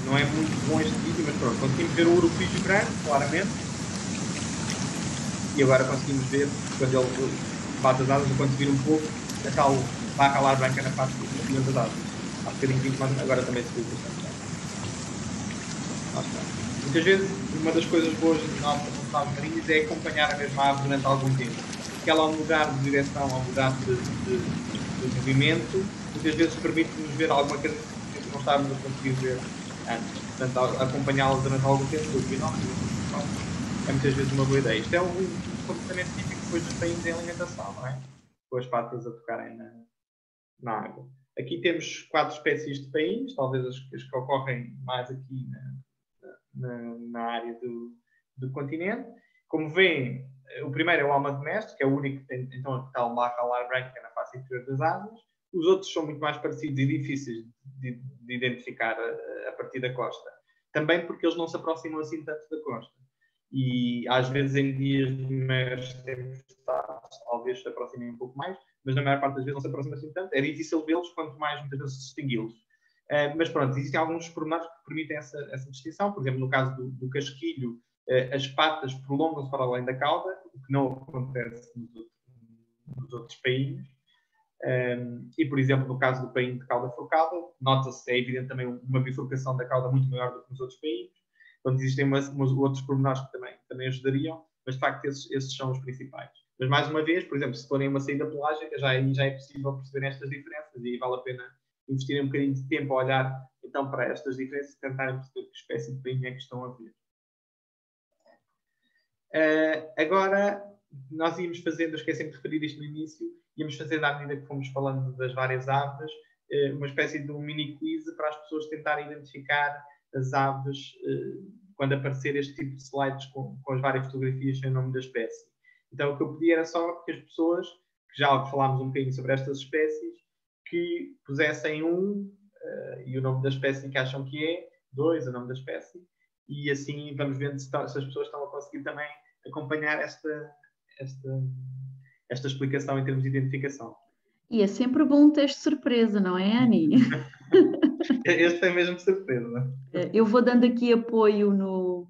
Não é muito bom este vídeo, mas pronto, conseguimos ver o urupígio branco, claramente. E agora conseguimos ver, quando ele bate as asas, quando se vira um pouco, a tal barra alar branca na face inferior das asas. Há bocadinho, mas agora também se vê bastante bem. Muitas vezes, uma das coisas boas de nós para as marinhas é acompanhar a mesma ave durante algum tempo. Porque ela, ao mudar de direção, ao mudar de movimento, muitas vezes permite-nos ver alguma coisa que não estávamos a conseguir ver antes. Portanto, acompanhá-la durante algum tempo, é muitas vezes uma boa ideia. Isto é um comportamento típico depois dos painhos em alimentação, não é? Com as patas a tocarem na água. Aqui temos 4 espécies de painhos, talvez as que ocorrem mais aqui na área do continente. Como veem, o primeiro é o alma doméstica, que é o único que tem então a tal marca alar branca na face inferior das asas. Os outros são muito mais parecidos e difíceis de identificar a partir da costa. Também porque eles não se aproximam assim tanto da costa. E às vezes em dias de maiores tempestades talvez se aproximem um pouco mais, mas na maior parte das vezes não se aproximam assim tanto. É difícil vê-los, quanto mais muitas vezes distingui-los. Mas pronto, existem alguns pormenores que permitem essa distinção. Por exemplo, no caso do casquilho, as patas prolongam-se para além da cauda, o que não acontece nos outros painhos. E, por exemplo, no caso do painho de cauda forcada, nota-se, é evidente também uma bifurcação da cauda muito maior do que nos outros painhos. Então, existem outros pormenores que também ajudariam, mas, de facto, esses são os principais. Mas, mais uma vez, por exemplo, se forem uma saída pelágica, já é possível perceber estas diferenças e vale a pena investirem um bocadinho de tempo a olhar, então, para estas diferenças e tentarem perceber que espécie de painho é que estão a ver. Agora, nós íamos fazendo, eu esqueci-me de referir isto no início, íamos fazendo, à medida que fomos falando das várias aves, uma espécie de um mini quiz para as pessoas tentarem identificar as aves quando aparecer este tipo de slides com as várias fotografias sem o nome da espécie. Então, o que eu pedi era só que as pessoas, que já falámos um bocadinho sobre estas espécies, que pusessem e o nome da espécie que acham que é, 2, o nome da espécie, e assim vamos vendo se as pessoas estão a conseguir também acompanhar esta explicação em termos de identificação. E é sempre bom um teste de surpresa, não é, Ani? Este é mesmo de surpresa. Eu vou dando aqui apoio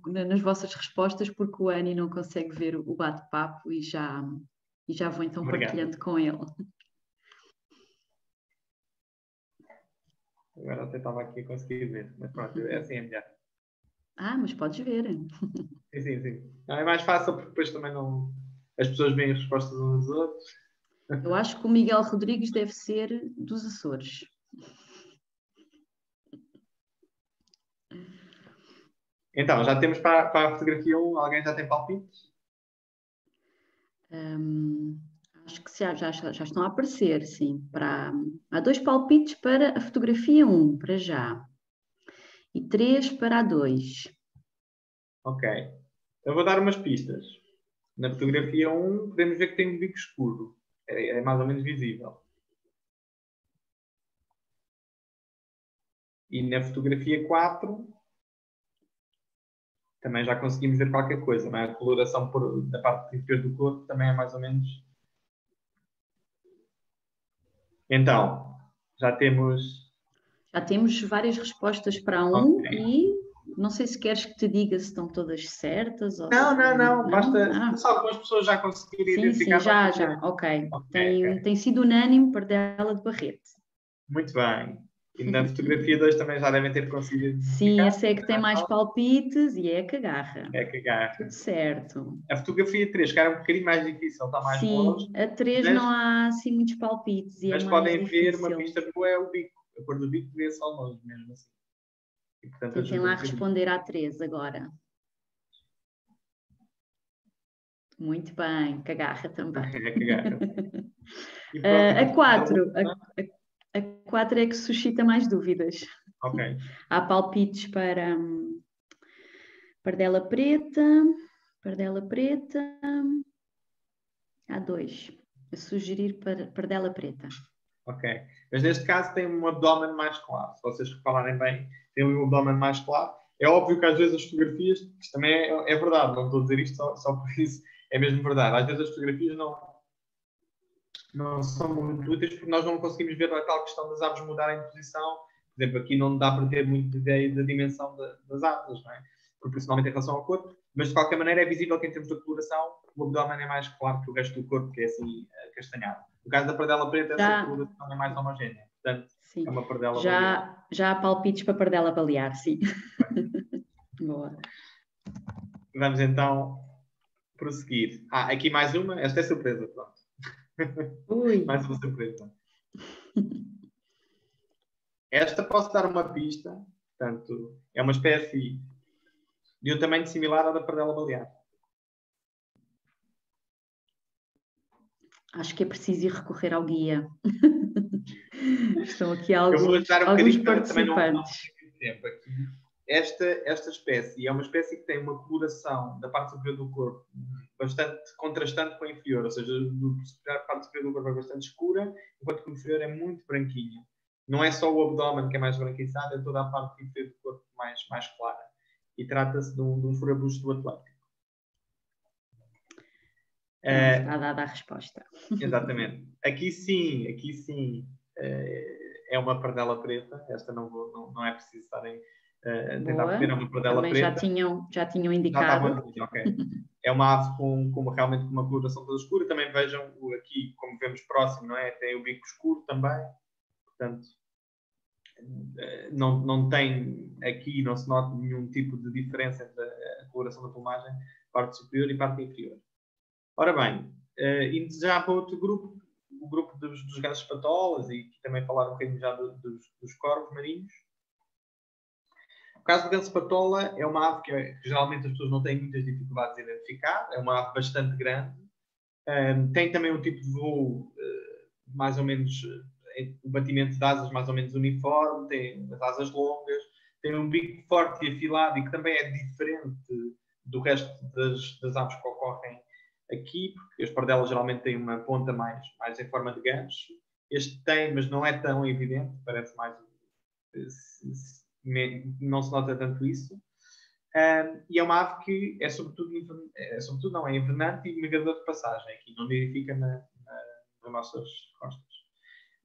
nas vossas respostas, porque o Ani não consegue ver o bate-papo e já vou então partilhando com ele. Agora até estava aqui a conseguir ver, mas pronto, é assim é melhor. Mas podes ver. Sim. Não, é mais fácil porque depois também não... as pessoas veem as respostas uns dos outros. Eu acho que o Miguel Rodrigues deve ser dos Açores. Então, já temos para a fotografia 1, alguém já tem palpites? Acho que já estão a aparecer, sim. Há 2 palpites para a fotografia 1, para já. E 3 para a 2. Ok. Eu vou dar umas pistas. Na fotografia 1, podemos ver que tem um bico escuro. É mais ou menos visível. E na fotografia 4, também já conseguimos ver qualquer coisa. Não é? A coloração da parte inferior do corpo também é mais ou menos... Então, já temos várias respostas para um e não sei se queres que te diga se estão todas certas. Ou não. Basta só algumas pessoas já conseguirem identificar. Sim, já. Ok. Tem sido unânime Pardela de Barrete. Muito bem. E na fotografia 2 também já devem ter conseguido identificar. Sim, essa é que tem mais palpites e é a cagarra. É a cagarra. Tudo certo. A fotografia 3, que era um bocadinho mais difícil, está mais longe. Sim, a 3 não há assim muitos palpites. Mas podem ver uma pista boa é o bico. A cor do bico vê-se ao longe mesmo assim. E, portanto, tentem lá responder à 3 agora. Muito bem, cagarra também. É a 4. A 4 é que suscita mais dúvidas. Ok. Há palpites para pardela preta. Há 2. A sugerir para pardela preta. Ok. Mas neste caso tem um abdômen mais claro. Se vocês repararem bem, tem um abdômen mais claro. É óbvio que às vezes as fotografias, isto também é verdade, não estou a dizer isto só por isso, é mesmo verdade. Às vezes as fotografias não são muito úteis porque nós não conseguimos ver a tal questão das aves mudarem de posição. Por exemplo, aqui não dá para ter muita ideia da dimensão das aves, não é? Proporcionalmente em relação ao corpo, mas de qualquer maneira é visível que em termos de coloração o abdômen é mais claro que o resto do corpo, que é assim castanhado. No caso da pardela preta, essa coloração é mais homogénea. Portanto, sim. É uma pardela balear. Já há palpites para pardela balear, sim. Boa. Vamos então prosseguir. Aqui mais uma. Esta é surpresa, pronto. Ui. Mais uma surpresa. Esta posso dar uma pista. Portanto, é uma espécie de um tamanho similar ao da pardela balear. Acho que é preciso ir recorrer ao guia. Estão aqui alguns participantes. Também não tempo aqui. esta espécie é uma espécie que tem uma coloração da parte superior do corpo bastante contrastante com a inferior, ou seja, a parte superior do corpo é bastante escura, enquanto que o inferior é muito branquinho. Não é só o abdômen que é mais branquiçado, é toda a parte inferior do corpo mais clara. E trata-se de um furabusto do Atlântico. Está dada a resposta. Exatamente. Aqui sim, é uma pardela preta. Esta não é preciso estarem a tentar perceber, é uma pardela também preta. Já tinham indicado. Já estavam, ok. É uma ave realmente com uma coloração toda escura. Também vejam aqui, como vemos próximo, não é? Tem o bico escuro também. Portanto, não tem aqui, não se nota nenhum tipo de diferença entre a coloração da plumagem, parte superior e parte inferior. Ora bem, indo já para outro grupo, o grupo dos gansos patolas, e também falar um bocadinho já dos corvos marinhos. O caso do ganso patola é uma ave que geralmente as pessoas não têm muitas dificuldades em identificar, é uma ave bastante grande, tem também um tipo de voo mais ou menos, o batimento de asas mais ou menos uniforme, tem as asas longas, tem um bico forte e afilado e que também é diferente do resto das aves que ocorrem aqui, porque as pardelas geralmente têm uma ponta mais em forma de gancho. Este tem, mas não é tão evidente, parece mais... não se nota tanto isso. E é uma ave que é sobretudo não, é invernante e migrador de passagem, aqui não nidifica nas nossas costas.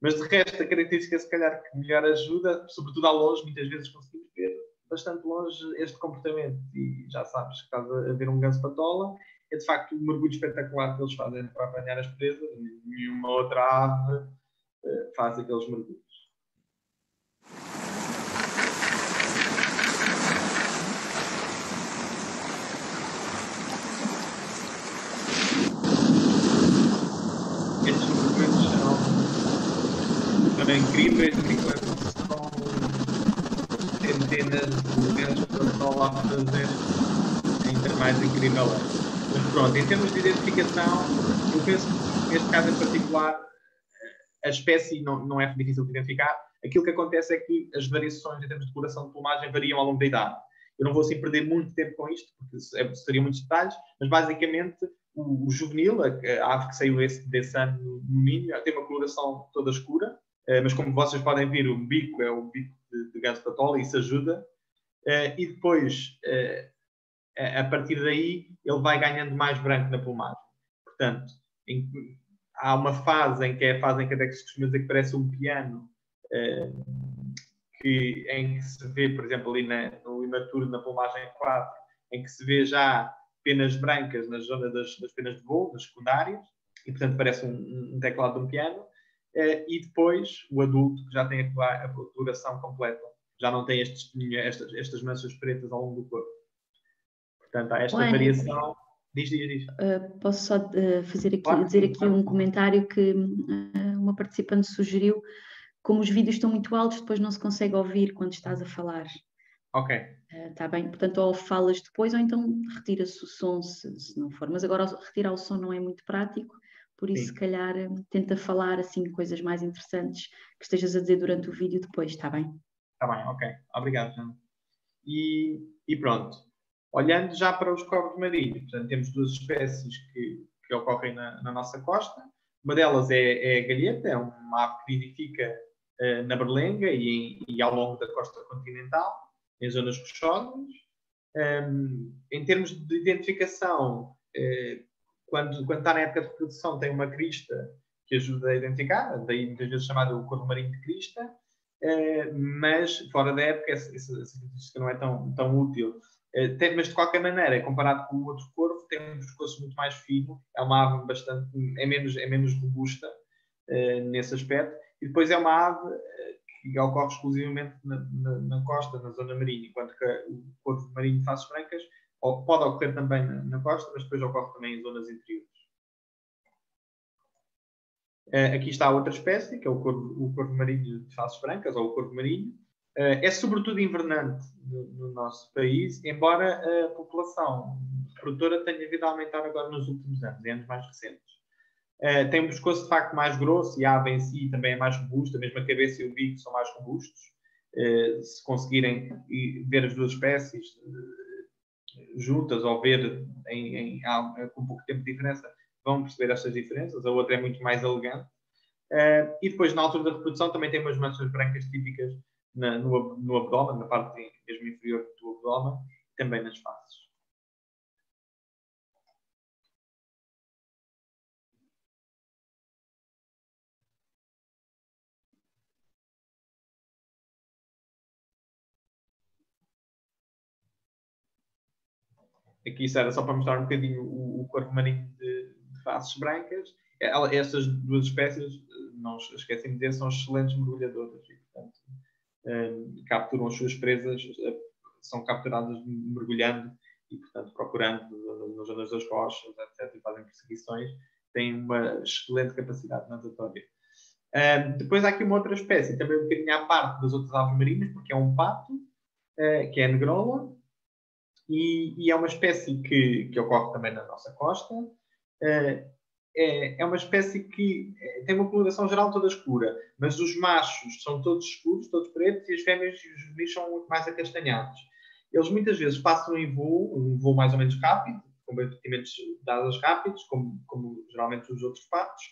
Mas de resto, a característica se calhar que melhor ajuda, sobretudo ao longe, muitas vezes conseguimos ver bastante longe este comportamento. E já sabes que estás a ver um ganso patola, é de facto um mergulho espetacular que eles fazem para apanhar as presas. Nenhuma outra ave faz aqueles mergulhos. Estes movimentos são incríveis, são centenas de gansos patola a fazer, ainda mais incrível. Mas pronto, em termos de identificação, eu penso que neste caso em particular a espécie não é difícil de identificar. Aquilo que acontece é que as variações em termos de coloração de plumagem variam ao longo da idade. Eu não vou assim perder muito tempo com isto, porque seriam muitos detalhes, mas basicamente o juvenil, a ave que saiu desse ano no Minho, tem uma coloração toda escura, mas como vocês podem ver, o bico é o bico de ganso patola, e isso ajuda. E depois, a partir daí, ele vai ganhando mais branco na plumagem. Portanto, há uma fase em que é a fase em que até que se costuma dizer que parece um piano, em que se vê, por exemplo, ali no imaturo, na plumagem 4, em que se vê já penas brancas na zona das penas de voo, nas secundárias, e portanto parece um teclado de um piano, e depois o adulto, que já tem a coloração completa, já não tem estas manchas pretas ao longo do corpo. Portanto, há esta variação. Diz. Posso só dizer aqui um comentário que uma participante sugeriu. Como os vídeos estão muito altos, depois não se consegue ouvir quando estás a falar. Ok. Está bem? Portanto, ou falas depois, ou então retira-se o som, se não for. Mas agora retirar o som não é muito prático, por isso, se calhar, tenta falar assim coisas mais interessantes que estejas a dizer durante o vídeo depois, está bem? Está bem, ok. Obrigado, João. E pronto. Olhando já para os corvos marinhos, portanto, temos duas espécies que ocorrem na nossa costa. Uma delas é a galheta, é uma ave que nidifica na Berlenga e ao longo da costa continental, em zonas rochosas. Em termos de identificação, quando está na época de reprodução, tem uma crista que ajuda a identificar, daí muitas vezes chamado o corvo marinho de crista, mas fora da época essa característica não é tão útil. Mas de qualquer maneira, comparado com o outro corvo, tem um pescoço muito mais fino, é uma ave é menos robusta nesse aspecto, e depois é uma ave que ocorre exclusivamente na costa, na zona marinha, enquanto que o corvo marinho de faces brancas pode ocorrer também na costa, mas depois ocorre também em zonas interiores. Aqui está outra espécie, que é o corvo marinho de faces brancas, ou o corvo marinho. É sobretudo invernante no nosso país, embora a população reprodutora tenha vindo a aumentar agora nos últimos anos, em anos mais recentes. Tem um pescoço de facto mais grosso e a ave em si também é mais robusta, mesmo a cabeça e o bico são mais robustos. se conseguirem ver as duas espécies juntas ou ver com pouco tempo de diferença, vão perceber estas diferenças. A outra é muito mais elegante. E depois, na altura da reprodução, também tem umas manchas brancas típicas no abdômen, na parte mesmo inferior do abdômen, e também nas faces. Aqui isso era só para mostrar um bocadinho o corpo marinho de faces brancas. Estas duas espécies, não esquecem de dizer, são excelentes mergulhadoras e, portanto, capturam as suas presas, são capturadas mergulhando e, portanto, procurando nas zonas das rochas, etc., e fazem perseguições. Têm uma excelente capacidade natatória. Depois há aqui uma outra espécie, também um bocadinho à parte das outras aves marinhas, porque é um pato, que é a negrola, e é uma espécie que ocorre também na nossa costa. É uma espécie que tem uma coloração geral toda escura, mas os machos são todos escuros, todos pretos, e as fêmeas e os juvenis são muito mais acastanhados. Eles muitas vezes passam em voo, um voo mais ou menos rápido, com batimentos de asas rápidos, como geralmente os outros patos,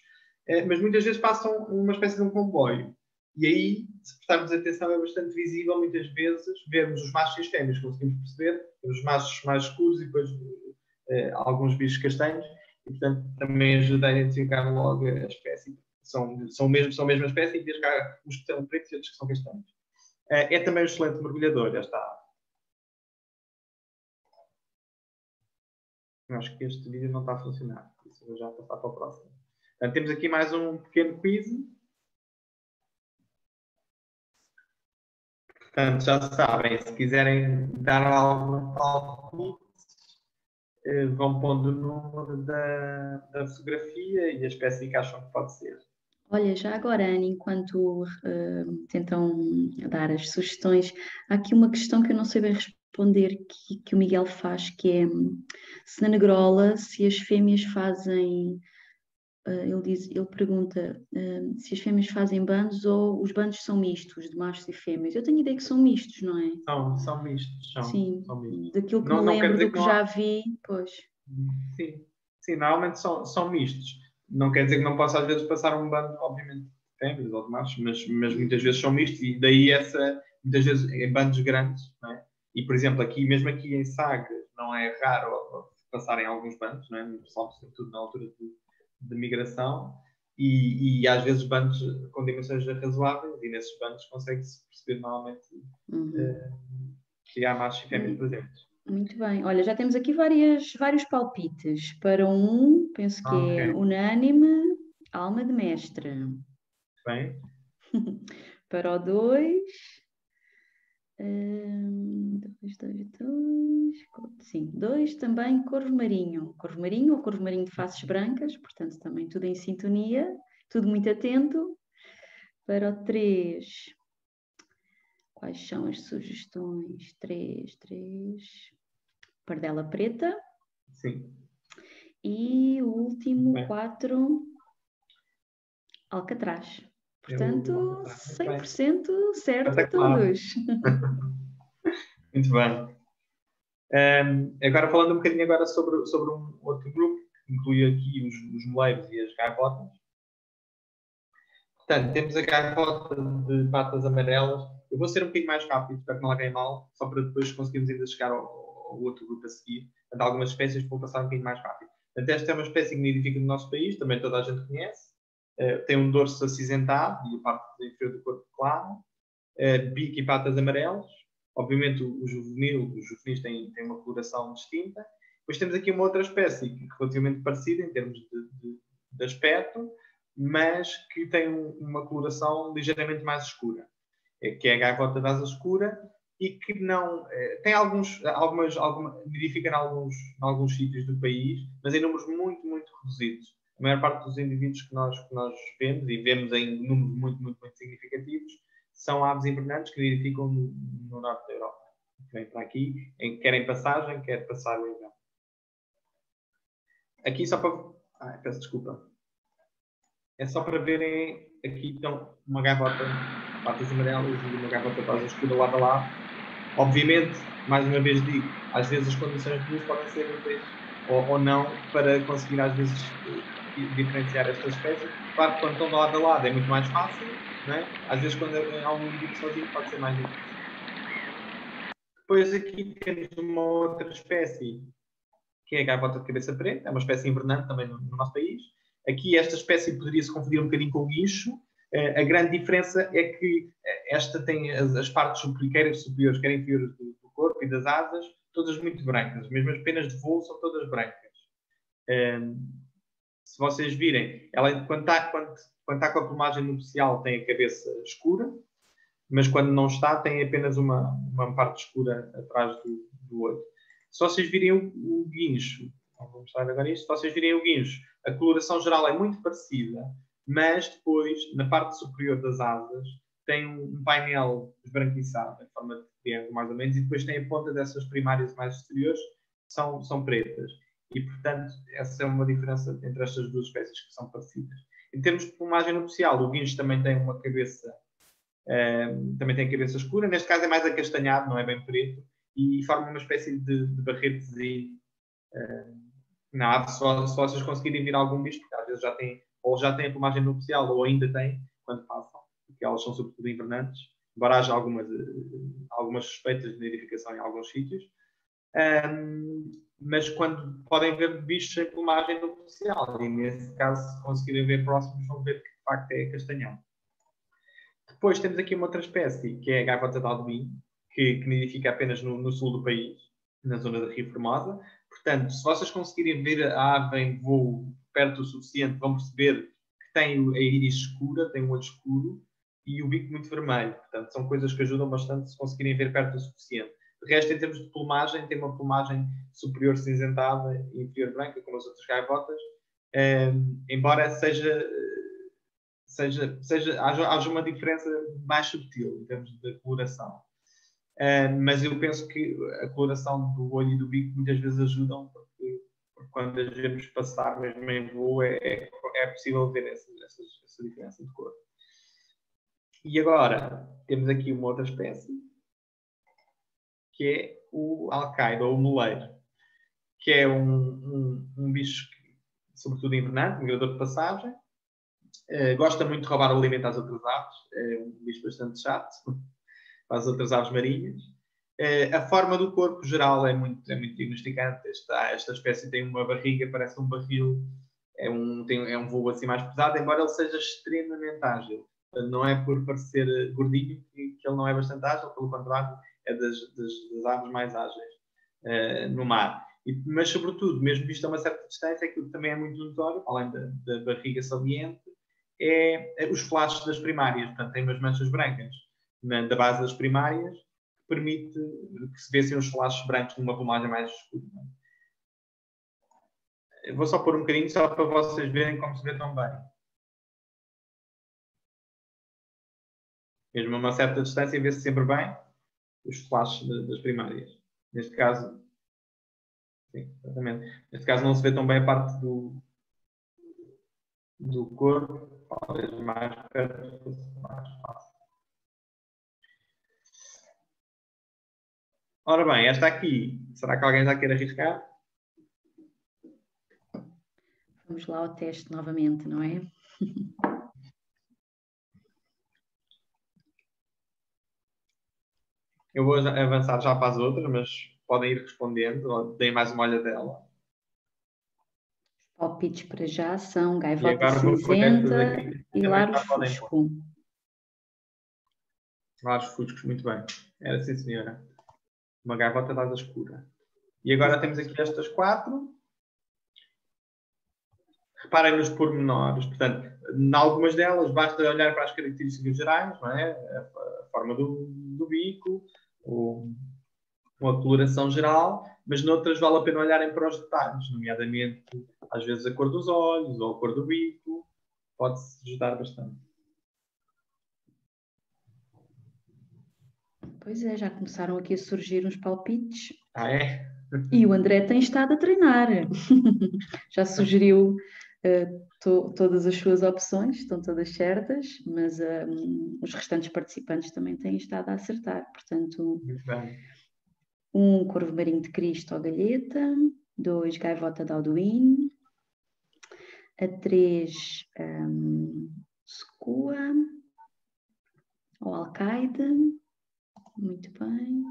mas muitas vezes passam uma espécie de um comboio. E aí, se prestarmos atenção, é bastante visível, muitas vezes, vermos os machos e as fêmeas, conseguimos perceber, os machos mais escuros e depois alguns bichos castanhos, e portanto também ajuda a identificar logo a espécie. São mesmo a espécie, e que há uns que são pretos e outros que são castanhos. É também um excelente mergulhador, esta ave. Eu acho que este vídeo não está a funcionar, por isso vou já passar para o próximo. Portanto, temos aqui mais um pequeno quiz. Portanto, já sabem, se quiserem dar algum palpite, vão pondo o número da fotografia e a espécie que acham que pode ser. Olha, já agora, Ana, enquanto tentam dar as sugestões, há aqui uma questão que eu não sei bem responder, que o Miguel faz, que é se na negrola, se as fêmeas fazem... Ele pergunta se as fêmeas fazem bandos ou os bandos são mistos, de machos e fêmeas. Eu tenho ideia que são mistos, não é? São mistos. Sim, são mistos. daquilo que me lembro, do que já vi, pois. Sim, normalmente são mistos. Não quer dizer que não possa às vezes passar um bando, obviamente, de fêmeas ou de machos, mas muitas vezes são mistos, e daí muitas vezes em bandos grandes, não é? E, por exemplo, mesmo aqui em Sagres, não é raro passarem alguns bandos, não é? Sobretudo na altura de migração, e às vezes bandos com dimensões razoáveis, e nesses bandos consegue-se perceber normalmente que há machos e fêmeas presentes. Muito bem. Olha, já temos aqui vários palpites. Para um, penso que é unânime, alma de mestre. Bem. Para o 2, sim, 2 também corvo marinho. Corvo marinho ou corvo marinho de faces brancas, portanto também tudo em sintonia, tudo muito atento. Para o 3, quais são as sugestões? 3, pardela preta. Sim. E o último, 4, alcatraz. Portanto, 100% certo a todos. Muito bem. Agora falando um bocadinho agora sobre um outro grupo, que inclui aqui os moleiros e as gaivotas. Portanto, temos a gaivota de patas amarelas. Eu vou ser um bocadinho mais rápido, espero que não levem mal, só para depois conseguirmos ainda chegar ao outro grupo a seguir. Portanto, algumas espécies vou passar um bocadinho mais rápido. Portanto, esta é uma espécie que nidifica no nosso país, também toda a gente conhece. Tem um dorso acinzentado e a parte inferior do corpo claro. Bico e patas amarelas. Obviamente, os juvenis têm uma coloração distinta. Depois temos aqui uma outra espécie relativamente parecida em termos de aspecto, mas que tem uma coloração ligeiramente mais escura, que é a gaivota de asa escura, e que não tem nidifica em alguns sítios do país, mas em números muito, muito reduzidos. A maior parte dos indivíduos que nós vemos, e vemos em números muito, muito, muito significativos, são aves invernantes que nidificam no norte da Europa. Vêm para aqui, quer em passagem, quer passar o inverno. Aqui só para... peço desculpa. é só para verem, aqui estão uma gaivota patas amarelas e uma gaivota patas escura lado a lado. Obviamente, mais uma vez digo, às vezes as condições de luz podem ser úteis ou não para conseguir às vezes diferenciar estas espécies. Claro que quando estão de lado a lado é muito mais fácil, não é? Às vezes quando há um indivíduo sozinho pode ser mais difícil. Depois aqui temos uma outra espécie, que é a gaivota de cabeça preta, é uma espécie invernante também no nosso país. Aqui esta espécie poderia-se confundir um bocadinho com o guincho. A grande diferença é que esta tem as partes superiores, quer inferiores do corpo e das asas, todas muito brancas. Mesmo as penas de voo são todas brancas. Se vocês virem, ela quando está com a plumagem nupcial tem a cabeça escura, mas quando não está tem apenas uma parte escura atrás do olho. Se vocês virem o guincho, vou mostrar agora isto, se vocês virem o guincho, a coloração geral é muito parecida, mas depois, na parte superior das asas, tem um painel esbranquiçado, em forma de triângulo mais ou menos, e depois tem a ponta dessas primárias mais exteriores, que são pretas. E, portanto, essa é uma diferença entre estas duas espécies que são parecidas. Em termos de plumagem nupcial, o guincho também tem uma cabeça, também tem a cabeça escura, neste caso é mais acastanhado, não é bem preto, e forma uma espécie de barretezinho na ave, se vocês conseguirem vir algum bicho, porque às vezes já tem a plumagem nupcial, ou ainda tem, quando passam, porque elas são sobretudo invernantes, embora haja algumas suspeitas de nidificação em alguns sítios. Mas quando podem ver bichos em plumagem nupcial, e nesse caso, se conseguirem ver próximos, vão ver que de facto é castanhão. Depois temos aqui uma outra espécie, que é a gaivota de Alvim, que nidifica apenas no sul do país, na zona da Rio Formosa. Portanto, se vocês conseguirem ver a ave em voo perto o suficiente, vão perceber que tem a íris escura, tem um olho escuro e o bico muito vermelho. Portanto, são coisas que ajudam bastante se conseguirem ver perto o suficiente. De resto, em termos de plumagem, tem uma plumagem superior cinzentada e inferior branca, como as outras gaivotas, embora haja uma diferença mais subtil em termos de coloração. Mas eu penso que a coloração do olho e do bico muitas vezes ajudam, porque quando as vemos passar mesmo em voo é possível ver essa diferença de cor. E agora temos aqui uma outra espécie, que é o alcaide, ou o moleiro, que é um bicho, sobretudo invernante, migrador de passagem, gosta muito de roubar o alimento às outras aves, é um bicho bastante chato para as outras aves marinhas. A forma do corpo geral é muito diagnosticante. Esta espécie tem uma barriga, parece um barril, é um voo assim mais pesado, embora ele seja extremamente ágil. Não é por parecer gordinho que ele não é bastante ágil, pelo contrário, é das aves mais ágeis no mar. Mas, sobretudo, mesmo visto a uma certa distância, aquilo que também é muito notório, além da barriga saliente, é os flashes das primárias. Portanto, tem umas manchas brancas da base das primárias, que permite que se vêssem os flashes brancos numa plumagem mais escura. Eu vou só pôr um bocadinho, só para vocês verem como se vê tão bem. Mesmo a uma certa distância, vê-se sempre bem os flashes das primárias. Neste caso, sim, exatamente. Neste caso não se vê tão bem a parte do corpo, talvez mais perto, mais fácil. Ora bem, esta aqui, será que alguém já quer arriscar? Vamos lá ao teste novamente, não é? Eu vou avançar já para as outras, mas podem ir respondendo, ou deem mais uma olhadela. Os palpites para já são gaivota cinzenta e laros fusco. Laros fuscos, muito bem. Era sim, senhora. Uma gaivota de asa escura. E agora temos aqui estas 4. Reparem nos pormenores. Portanto, em algumas delas basta olhar para as características gerais, não é? A forma do bico, uma coloração geral, mas noutras vale a pena olharem para os detalhes, nomeadamente, às vezes, a cor dos olhos ou a cor do bico. Pode-se ajudar bastante. Pois é, já começaram aqui a surgir uns palpites. Ah, é? E o André tem estado a treinar. Já sugeriu todas as suas opções, estão todas certas, mas os restantes participantes também têm estado a acertar. Portanto, Muito bem. 1 corvo marinho de Cristo ou galheta, 2 gaivota de Alduin, a 3 Secua ou Alcaide, muito bem,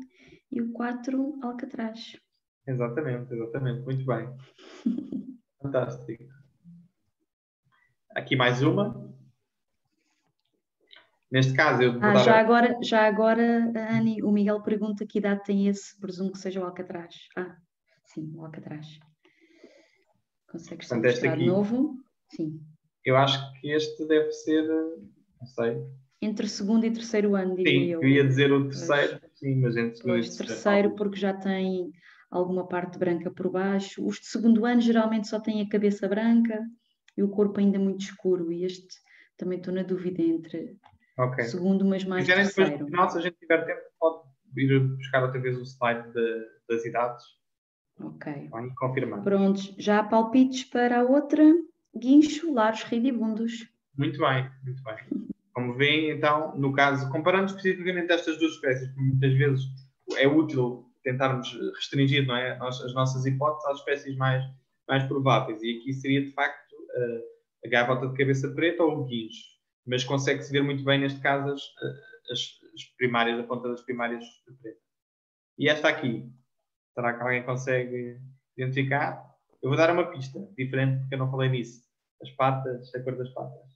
e o 4 Alcatraz. Exatamente. Muito bem. Fantástico. Aqui mais uma. Neste caso, eu vou dar já agora, Anny, o Miguel pergunta que idade tem esse, presumo que seja o Alcatraz. Sim, o Alcatraz. Consegues só mostrar de novo? Sim. Eu acho que este deve ser, não sei. Entre segundo e terceiro ano, diria eu. Sim, eu ia dizer o terceiro, sim, mas entre segundo e terceiro, porque já tem alguma parte branca por baixo. Os de segundo ano geralmente só têm a cabeça branca e o corpo ainda muito escuro. E este também estou na dúvida entre segundo, mas mais terceiro. Depois, no final, se a gente tiver tempo, pode ir buscar outra vez o slide das idades. Ok. E confirmar. Prontos, já há palpites para a outra. Guincho, laros redibundos. Muito bem. Como veem, então, no caso, comparando especificamente estas duas espécies, porque muitas vezes é útil tentarmos restringir, não é, as nossas hipóteses às espécies mais prováveis. E aqui seria, de facto, a gaivota de cabeça preta ou o guincho. Mas consegue-se ver muito bem, neste caso, as primárias, a ponta das primárias de preta. E esta aqui, será que alguém consegue identificar? Eu vou dar uma pista diferente, porque eu não falei nisso. As patas, a cor das patas.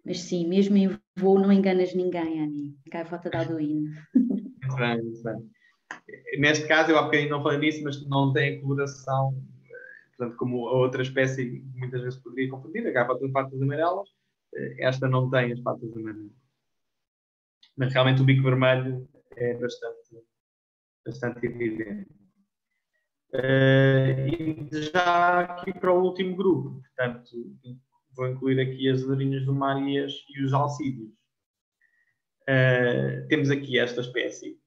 Mas sim, mesmo em voo não enganas ninguém, Anny. Gaivota de Alduin. Muito bem. Neste caso, eu há bocadinho não falei nisso, mas não tem coloração, portanto, como a outra espécie muitas vezes poderia confundir, a gaivota de patas amarelas, esta não tem as patas amarelas. Mas realmente o bico vermelho é bastante evidente. E já aqui para o último grupo, portanto, vou incluir aqui as andorinhas do mar e os alcídios. Temos aqui esta espécie.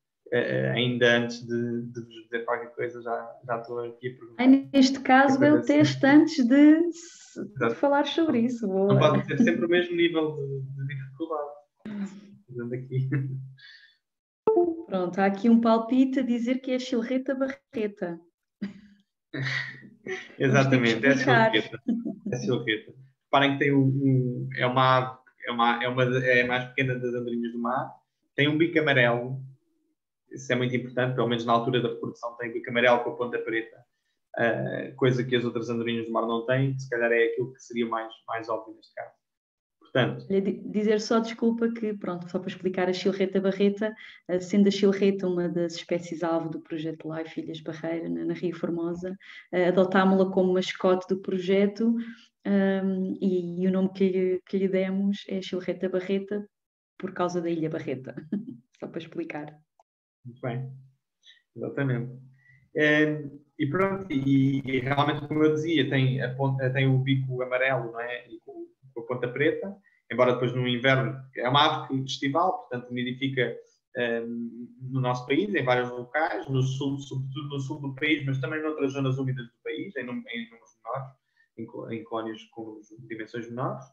Ainda antes de vos dizer qualquer coisa, já estou aqui a perguntar. Neste caso é o teste antes de falar sobre isso. Não pode ser sempre o mesmo nível de dificuldade. Fazendo aqui. Pronto, há aqui um palpite a dizer que é Chilreta Barreta. Exatamente, é a silreta. Reparem que tem é uma ave, é a mais pequena das andorinhas do mar, tem um bico amarelo, isso é muito importante, pelo menos na altura da reprodução tem bico amarelo com a ponta preta, coisa que as outras andorinhas do mar não têm, que se calhar é aquilo que seria mais óbvio neste caso. Portanto, dizer só, desculpa, que pronto, só para explicar a Chilreta Barreta, sendo a Chilreta uma das espécies-alvo do projeto Life Ilhas Barreira, na Ria Formosa, adotámo-la como mascote do projeto e o nome que lhe demos é Chilreta Barreta por causa da Ilha Barreta, só para explicar. Muito bem, exatamente. E pronto, e realmente, como eu dizia, tem o bico amarelo, não é? E com a ponta preta, embora depois no inverno, é uma ave estival, portanto nidifica no nosso país, em vários locais, no sul, sobretudo no sul do país, mas também noutras zonas úmidas do país, em números menores, em colónias com dimensões menores.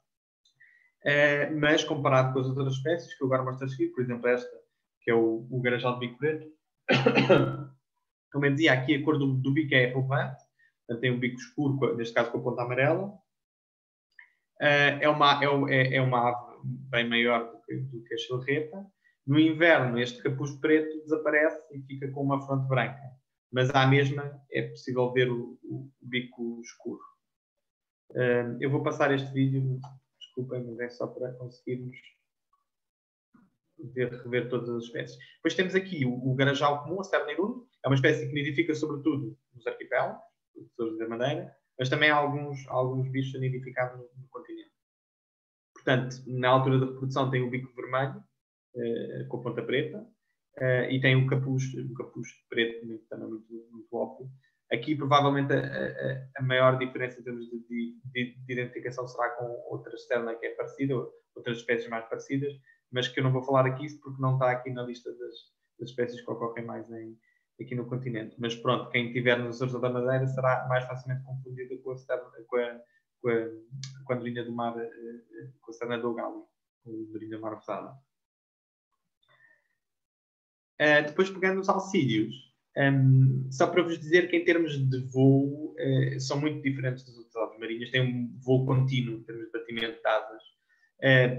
Mas comparado com as outras espécies, que eu agora mostro a seguir, por exemplo esta, que é o garajal de bico preto, como eu dizia, aqui a cor do bico é relevante, portanto, tem um bico escuro, neste caso com a ponta amarela. É uma ave bem maior do que a chilreta. No inverno, este capuz preto desaparece e fica com uma fronte branca. Mas à mesma é possível ver o bico escuro. Eu vou passar este vídeo, desculpem, mas é só para conseguirmos rever todas as espécies. Depois temos aqui o garajal comum, a Sterneirum, é uma espécie que nidifica sobretudo nos arquipélagos, dos Açores da Madeira, mas também há alguns bichos a nidificar no continente. Portanto, na altura da reprodução tem o bico vermelho, com a ponta preta, e tem um capuz preto, também muito óbvio. Aqui, provavelmente, a maior diferença em termos de identificação será com outra externa que é parecida, outras espécies mais parecidas, mas que eu não vou falar aqui porque não está aqui na lista das espécies que ocorrem mais aqui no continente. Mas pronto, quem estiver nos Açores da Madeira será mais facilmente confundida com a andorinha do mar, com a Serna do Galo, com a andorinha do mar rosada. Depois, pegando os alcídios, só para vos dizer que em termos de voo são muito diferentes das outras aves marinhas, têm um voo contínuo em termos de batimento de asas.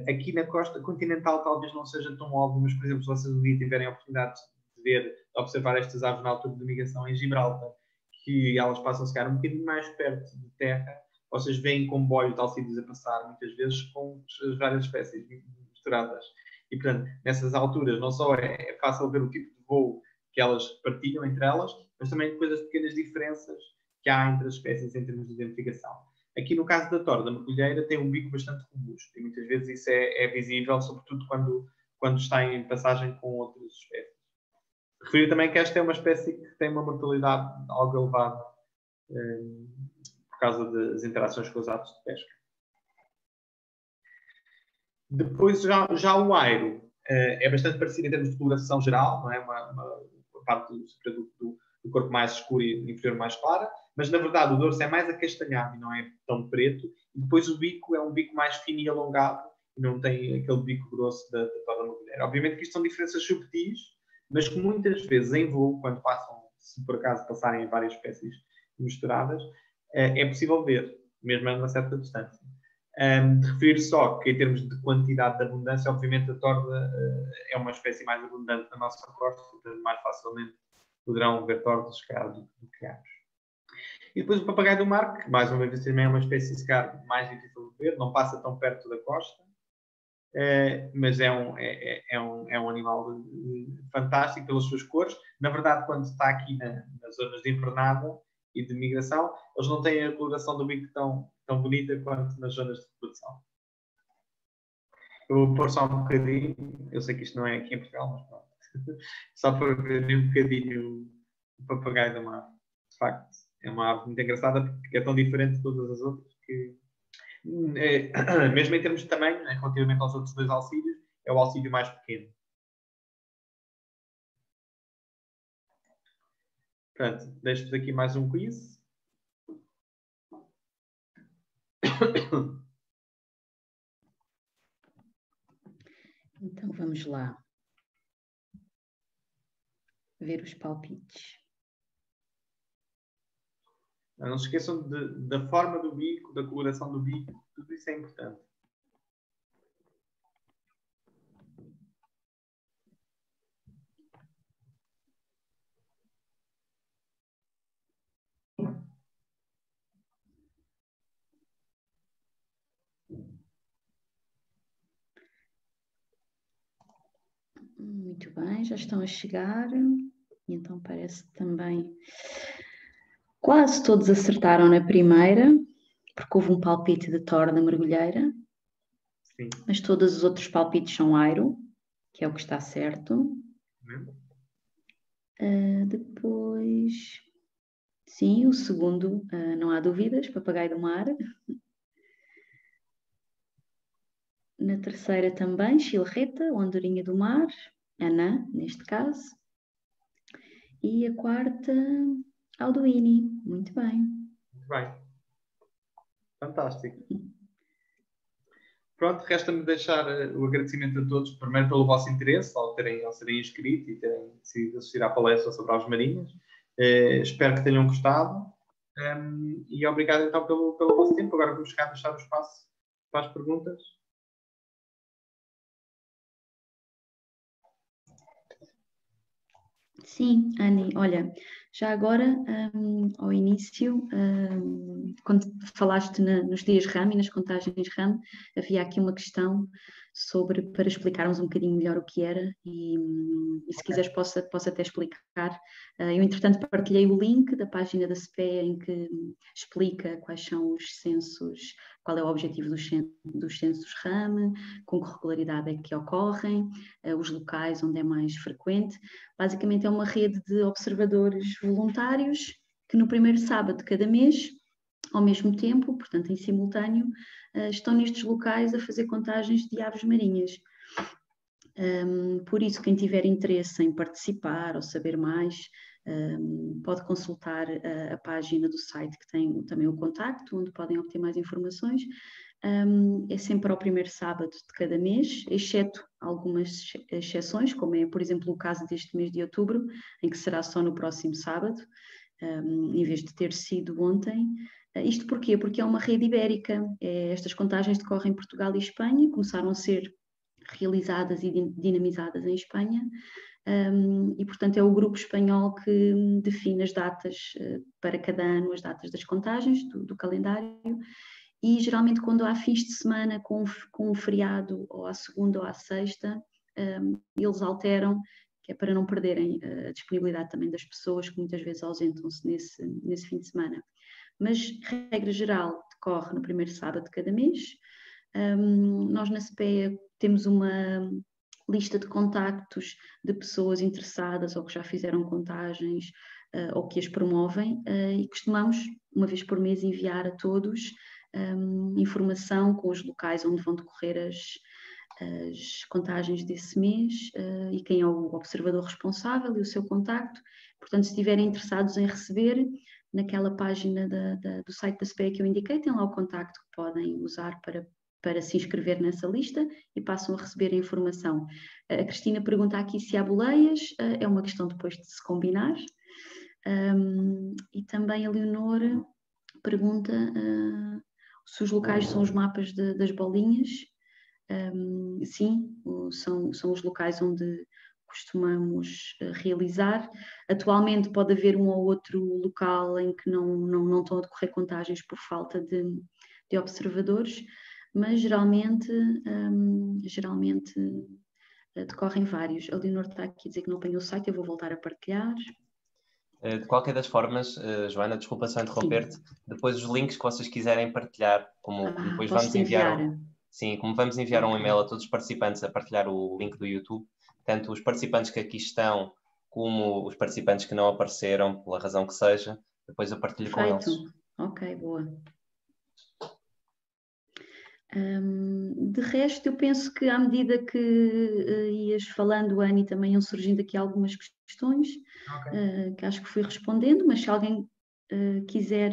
Aqui na costa continental talvez não seja tão óbvio, mas por exemplo, se vocês um dia tiverem a oportunidade de ver, observar estas aves na altura de migração em Gibraltar, que elas passam a chegar um bocadinho mais perto de terra, vocês veem comboios de alcídios a passar, muitas vezes com as várias espécies misturadas. E, portanto, nessas alturas, não só é fácil ver o tipo de voo que elas partilham entre elas, mas também depois as pequenas diferenças que há entre as espécies em termos de identificação. Aqui, no caso da torda mergulheira, tem um bico bastante robusto e muitas vezes isso é visível, sobretudo quando está em passagem com outras espécies. Referir também que esta é uma espécie que tem uma mortalidade algo elevada por causa das interações com os atos de pesca. Depois, já o airo é bastante parecido em termos de coloração geral, não é? Uma parte do corpo mais escura e inferior mais clara, mas na verdade o dorso é mais acastanhado e não é tão preto, e depois o bico é um bico mais fino e alongado e não tem aquele bico grosso da torda mergulheira. Obviamente que isto são diferenças subtis, mas que muitas vezes em voo, quando passam, se por acaso passarem em várias espécies misturadas, é possível ver, mesmo a uma certa distância. De referir só que em termos de quantidade de abundância, obviamente a torda é uma espécie mais abundante na nossa costa, portanto mais facilmente poderão ver tordas do que aves. E depois o papagaio do mar, que mais uma vez também é uma espécie se calhar mais difícil de ver, não passa tão perto da costa, mas é um animal fantástico pelas suas cores. Na verdade, quando está aqui nas zonas de invernada e de migração, eles não têm a coloração do bico tão bonita quanto nas zonas de reprodução. Eu vou pôr só um bocadinho, eu sei que isto não é aqui em Portugal, mas pronto. Só para ver um bocadinho o papagaio do mar. De facto, é uma ave muito engraçada porque é tão diferente de todas as outras que, mesmo em termos de tamanho, relativamente aos outros dois alcídios, é o alcídio mais pequeno. Portanto, deixo-vos aqui mais um quiz. Então vamos lá ver os palpites. Não se esqueçam da forma do bico, da coloração do bico, tudo isso é importante. Muito bem, já estão a chegar. Então parece que também quase todos acertaram na primeira, porque houve um palpite de torda mergulheira. Sim. Mas todos os outros palpites são airo, que é o que está certo. Depois, sim, o segundo, não há dúvidas, papagaio do mar. Na terceira também, chilreta, ou andorinha do mar, anã, neste caso. E a quarta, aldoine. Muito bem. Muito bem. Fantástico. Pronto, resta-me deixar o agradecimento a todos, primeiro pelo vosso interesse, ao serem inscritos e terem decidido assistir à palestra sobre aves marinhas. Espero que tenham gostado. E obrigado então pelo vosso tempo. Agora vamos deixar o espaço para as perguntas. Sim, Anny, olha, já agora, ao início, quando falaste nos dias RAM e nas contagens RAM, havia aqui uma questão para explicarmos um bocadinho melhor o que era e se quiseres posso até explicar. Eu, entretanto, partilhei o link da página da SPE em que explica quais são os censos, qual é o objetivo dos censos RAM, com que regularidade é que ocorrem, os locais onde é mais frequente. Basicamente é uma rede de observadores voluntários que no primeiro sábado de cada mês, ao mesmo tempo, portanto em simultâneo, estão nestes locais a fazer contagens de aves marinhas. Por isso, quem tiver interesse em participar ou saber mais, pode consultar a página do site que tem também o contacto, onde podem obter mais informações. É sempre ao primeiro sábado de cada mês, exceto algumas exceções, como é, por exemplo, o caso deste mês de outubro, em que será só no próximo sábado, em vez de ter sido ontem. Isto porquê? Porque é uma rede ibérica. Estas contagens decorrem em Portugal e Espanha, começaram a ser realizadas e dinamizadas em Espanha, e portanto é o grupo espanhol que define as datas para cada ano, as datas das contagens do calendário, e geralmente quando há fins de semana com um feriado, ou à segunda ou à sexta, eles alteram, que é para não perderem a disponibilidade também das pessoas que muitas vezes ausentam-se nesse fim de semana. Mas, regra geral, decorre no primeiro sábado de cada mês. Nós na CPEA temos uma lista de contactos de pessoas interessadas ou que já fizeram contagens ou que as promovem, e costumamos, uma vez por mês, enviar a todos informação com os locais onde vão decorrer as contagens desse mês, e quem é o observador responsável e o seu contacto. Portanto, se estiverem interessados em receber, naquela página do site da CPEA que eu indiquei, tem lá o contacto que podem usar para se inscrever nessa lista e passam a receber a informação. A Cristina pergunta aqui se há boleias, é uma questão depois de se combinar. E também a Leonor pergunta se os locais são os mapas das bolinhas. Sim, são os locais onde costumamos realizar. Atualmente pode haver um ou outro local em que não estão a decorrer contagens por falta de observadores, mas geralmente decorrem vários. A Leonor está aqui a dizer que não apanhou o site, eu vou voltar a partilhar. De qualquer das formas, Joana, desculpa só interromper-te, depois os links que vocês quiserem partilhar, como depois vamos enviar como vamos enviar um e-mail a todos os participantes a partilhar o link do YouTube, tanto os participantes que aqui estão, como os participantes que não apareceram, pela razão que seja, depois eu partilho com eles. Ok, boa. De resto, eu penso que à medida que ias falando, Anny, também iam surgindo aqui algumas questões, que acho que fui respondendo, mas se alguém quiser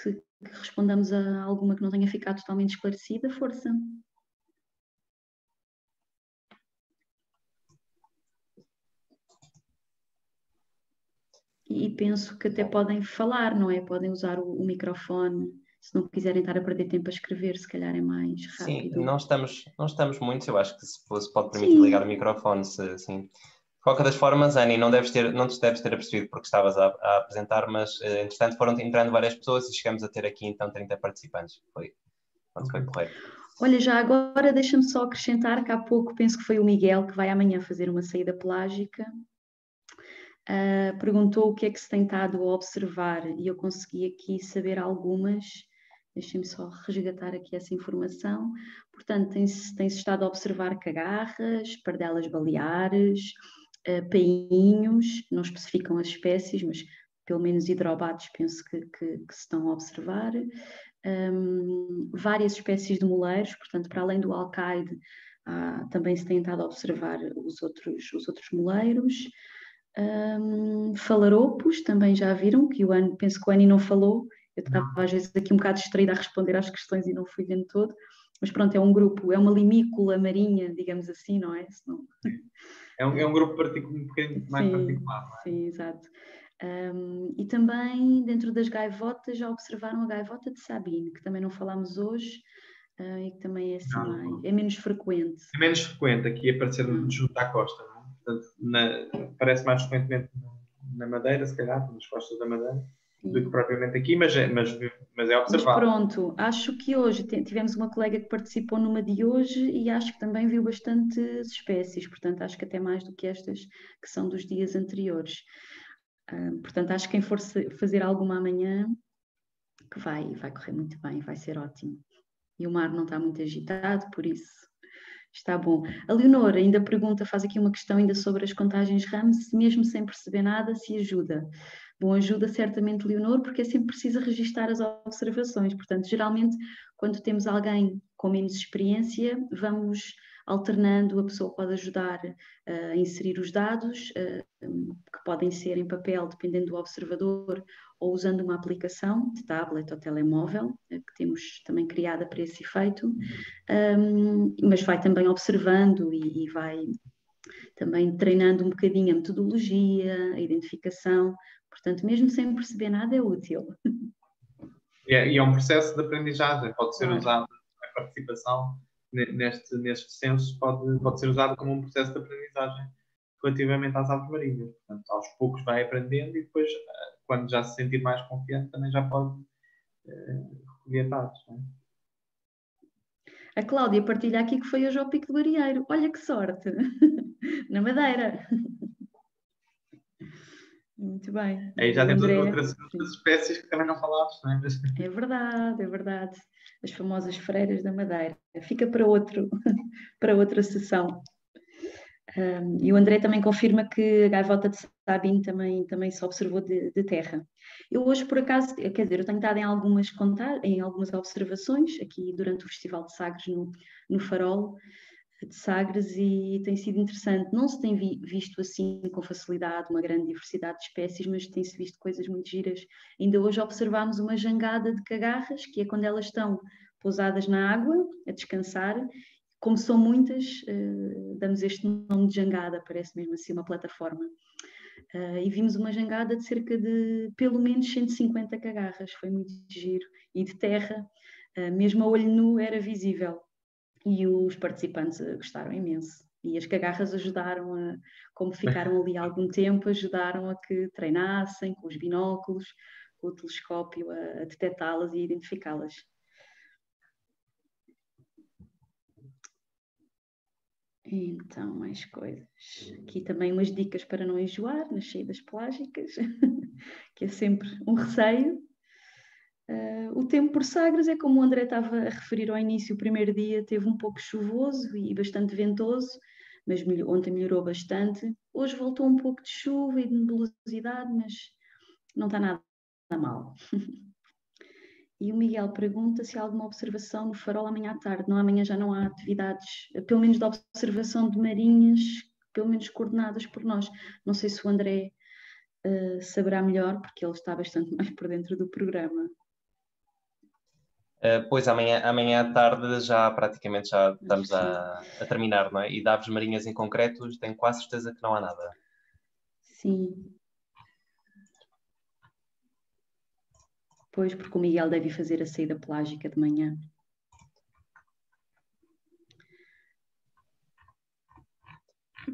que respondamos a alguma que não tenha ficado totalmente esclarecida, força. E penso que até podem falar, não é? Podem usar o microfone. Se não quiserem estar a perder tempo a escrever, se calhar é mais rápido. Sim, não estamos muitos, eu acho que se pode permitir ligar o microfone, sim. De qualquer das formas, Anny, não te deves ter apercebido porque estavas a apresentar, mas entretanto foram entrando várias pessoas e chegamos a ter aqui então 30 participantes. Foi correto. Olha, já agora deixa-me só acrescentar que há pouco penso que foi o Miguel que vai amanhã fazer uma saída pelágica. Perguntou o que é que se tem estado a observar e eu consegui aqui saber algumas. Deixem-me só resgatar aqui essa informação. Portanto, tem-se estado a observar cagarras, pardelas baleares, painhos, não especificam as espécies, mas pelo menos hidrobates penso que se estão a observar. Várias espécies de moleiros, portanto, para além do alcaide, também se tem estado a observar os outros moleiros. Falaropos, também já viram, que penso que o Anny não falou. Eu estava às vezes aqui um bocado distraída a responder às questões e não fui vendo todo, mas pronto, é um grupo, é uma limícola marinha, digamos assim, não é? Senão... É um grupo um bocadinho mais particular, não é? Sim, exato. E também dentro das gaivotas já observaram a gaivota de Sabine, que também não falámos hoje, e que também é assim é menos frequente. É menos frequente aqui aparecer junto à costa, não é? Portanto, parece mais frequentemente na Madeira, se calhar, nas costas da Madeira, do que propriamente aqui, mas é observável. Mas pronto, acho que hoje tivemos uma colega que participou numa de hoje e acho que também viu bastantes espécies, portanto acho que até mais do que estas que são dos dias anteriores. Portanto, acho que quem for fazer alguma amanhã, que vai correr muito bem, vai ser ótimo. E o mar não está muito agitado, por isso está bom. A Leonor ainda pergunta, faz aqui uma questão ainda sobre as contagens RAM, se mesmo sem perceber nada, se ajuda. Bom, ajuda certamente, Leonor, porque é sempre preciso registar as observações. Portanto, geralmente, quando temos alguém com menos experiência, vamos alternando, a pessoa pode ajudar a inserir os dados, que podem ser em papel, dependendo do observador, ou usando uma aplicação de tablet ou telemóvel, que temos também criada para esse efeito, mas vai também observando e vai também treinando um bocadinho a metodologia, a identificação. Portanto, mesmo sem perceber nada, é útil. E é um processo de aprendizagem, pode ser Claro. usado, a participação nestes censos pode ser usado como um processo de aprendizagem relativamente às aves marinhas. Portanto, aos poucos vai aprendendo e depois, quando já se sentir mais confiante, também já pode recolher dados. Não é? A Cláudia partilha aqui que foi hoje ao Pico do Arieiro. Olha que sorte! Na Madeira. Muito bem. Aí já temos André, outras espécies que também não falámos, não é? É verdade, é verdade. As famosas freiras da Madeira. Fica para para outra sessão. E o André também confirma que a gaivota de Sabine também se observou de terra. Eu hoje, por acaso, quer dizer, eu tenho estado em algumas observações aqui durante o Festival de Sagres no Farol de Sagres, e tem sido interessante. Não se tem visto assim com facilidade uma grande diversidade de espécies, mas tem-se visto coisas muito giras. Ainda hoje observámos uma jangada de cagarras, que é quando elas estão pousadas na água, a descansar. Como são muitas, damos este nome de jangada, parece mesmo assim uma plataforma. E vimos uma jangada de cerca de pelo menos 150 cagarras, foi muito giro. E de terra, mesmo a olho nu era visível. E os participantes gostaram imenso. E as cagarras ajudaram, como ficaram ali há algum tempo, ajudaram a que treinassem com os binóculos, com o telescópio, a detectá-las e identificá-las. Então, mais coisas. Aqui também umas dicas para não enjoar nas saídas pelágicas, que é sempre um receio. O tempo por Sagres é como o André estava a referir ao início, o primeiro dia teve um pouco chuvoso e bastante ventoso, mas ontem melhorou bastante. Hoje voltou um pouco de chuva e de nebulosidade, mas não está nada mal. E o Miguel pergunta se há alguma observação no Farol amanhã à tarde. Não, amanhã já não há atividades, pelo menos de observação de marinhas, pelo menos coordenadas por nós. Não sei se o André saberá melhor, porque ele está bastante mais por dentro do programa. Pois amanhã à tarde já praticamente já estamos a terminar, não é? E de aves marinhas em concreto tenho quase certeza que não há nada. Sim. Pois, porque o Miguel deve fazer a saída pelágica de manhã.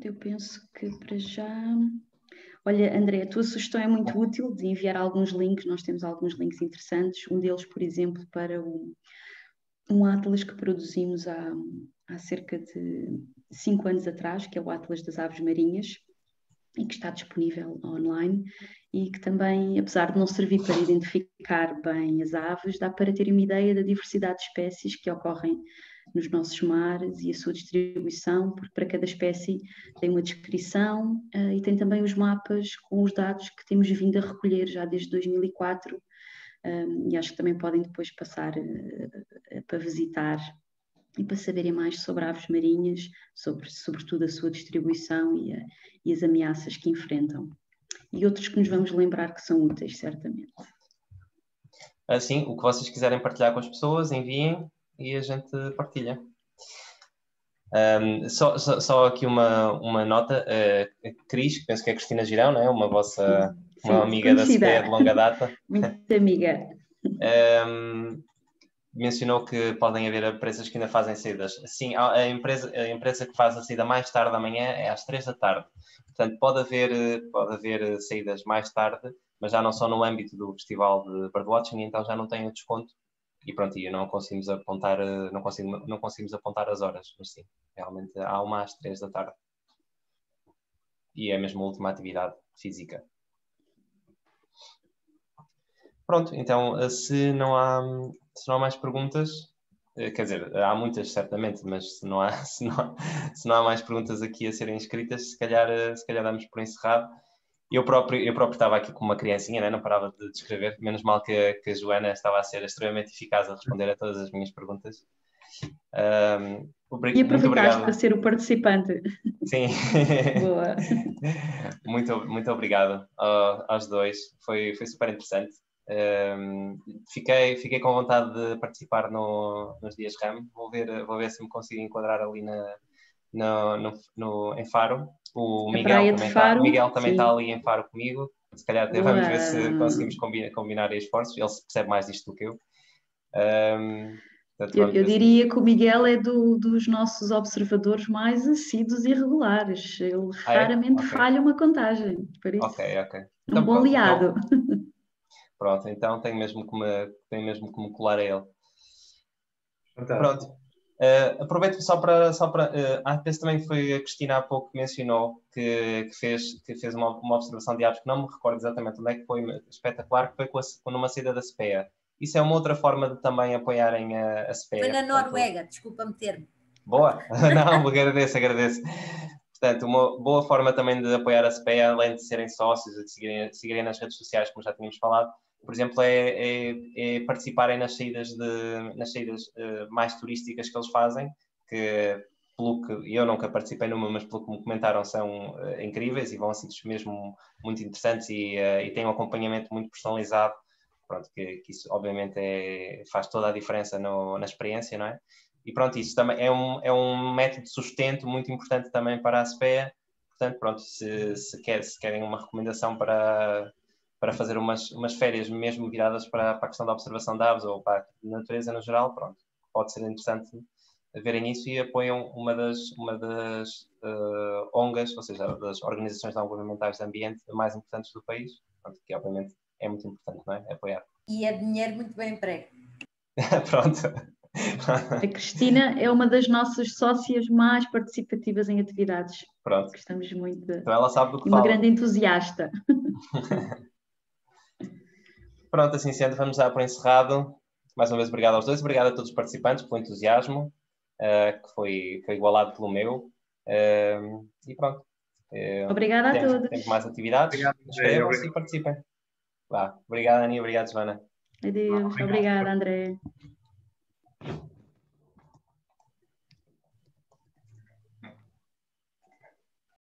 Eu penso que para já... Olha, André, a tua sugestão é muito útil de enviar alguns links. Nós temos alguns links interessantes. Um deles, por exemplo, para um atlas que produzimos há cerca de 5 anos atrás, que é o Atlas das Aves Marinhas, e que está disponível online, e que também, apesar de não servir para identificar bem as aves, dá para ter uma ideia da diversidade de espécies que ocorrem nos nossos mares e a sua distribuição, porque para cada espécie tem uma descrição e tem também os mapas com os dados que temos vindo a recolher já desde 2004, e acho que também podem depois passar para visitar e para saberem mais sobre aves marinhas, sobretudo a sua distribuição e as ameaças que enfrentam. E outros que nos vamos lembrar que são úteis, certamente. Assim, o que vocês quiserem partilhar com as pessoas, enviem e a gente partilha. Só aqui uma nota. Cris, que penso que é a Cristina Girão, não é? Uma amiga da CPE de longa data. Muito amiga. Mencionou que podem haver empresas que ainda fazem saídas. Sim, a empresa que faz a saída mais tarde da manhã é às 3 da tarde. Portanto, pode haver saídas mais tarde, mas já não são no âmbito do Festival de Birdwatching, então já não tem o desconto. E pronto, não conseguimos apontar, não conseguimos apontar as horas, mas sim, realmente há uma às 3 da tarde. E é mesmo a última atividade física. Pronto, então, se não há mais perguntas, quer dizer, há muitas certamente, mas se não há mais perguntas aqui a serem escritas, se calhar damos por encerrado Eu próprio estava aqui com uma criancinha, né? Não parava de descrever. Menos mal que a Joana estava a ser extremamente eficaz a responder a todas as minhas perguntas. E Muito aproveitaste obrigado. para ser o participante. Sim. Boa. Muito obrigado aos dois. Foi super interessante. Fiquei com vontade de participar nos dias RAM. Vou ver se me consigo enquadrar ali em Faro. O A Miguel praia de também Faro, Miguel também sim. está ali em Faro comigo. Se calhar até Boa. vamos ver se conseguimos combinar esforços. Ele percebe mais disto do que eu. Portanto, Eu diria que o Miguel é dos nossos observadores mais assíduos e regulares. Ele raramente Okay. falha uma contagem. Por isso, Ok. um Então, bom pronto, aliado. Pronto, então tenho mesmo que me colar a ele. Fantástico. Pronto. Aproveito só para penso também que foi a Cristina há pouco que mencionou que fez uma observação de aves que não me recordo exatamente onde é que foi, espetacular, que foi numa saída da SPEA. Isso é uma outra forma de também apoiarem a SPEA. Foi na Noruega, desculpa meter-me. Boa! Não, agradeço. Portanto, uma boa forma também de apoiar a SPEA, além de serem sócios, de seguirem nas redes sociais, como já tínhamos falado, por exemplo, é participarem nas saídas mais turísticas que eles fazem, que pelo que eu nunca participei numa, mas pelo que me comentaram são incríveis e vão a sítios mesmo muito interessantes e têm um acompanhamento muito personalizado. Pronto, que isso obviamente faz toda a diferença na experiência, não é? E pronto, isso também é um método de sustento muito importante também para a SPEA. Portanto, pronto, se querem uma recomendação para fazer umas férias mesmo viradas para a questão da observação de aves ou para a natureza no geral, pronto, pode ser interessante verem isso e apoiam uma das ONGs, ou seja, das organizações não governamentais de ambiente mais importantes do país, pronto, que obviamente é muito importante, não é? Apoiar. E é dinheiro muito bem emprego. Pronto. A Cristina é uma das nossas sócias mais participativas em atividades. Pronto. Gostamos muito Então ela sabe do que uma fala. grande entusiasta. Pronto, assim sendo, vamos dar por encerrado. Mais uma vez, obrigado aos dois. Obrigado a todos os participantes pelo entusiasmo, que foi igualado pelo meu. E pronto. Obrigada a todos. Temos mais atividades. Inscrevam-se e participem. Obrigado, Ani. Obrigado, Joana. Adeus. Obrigada, André.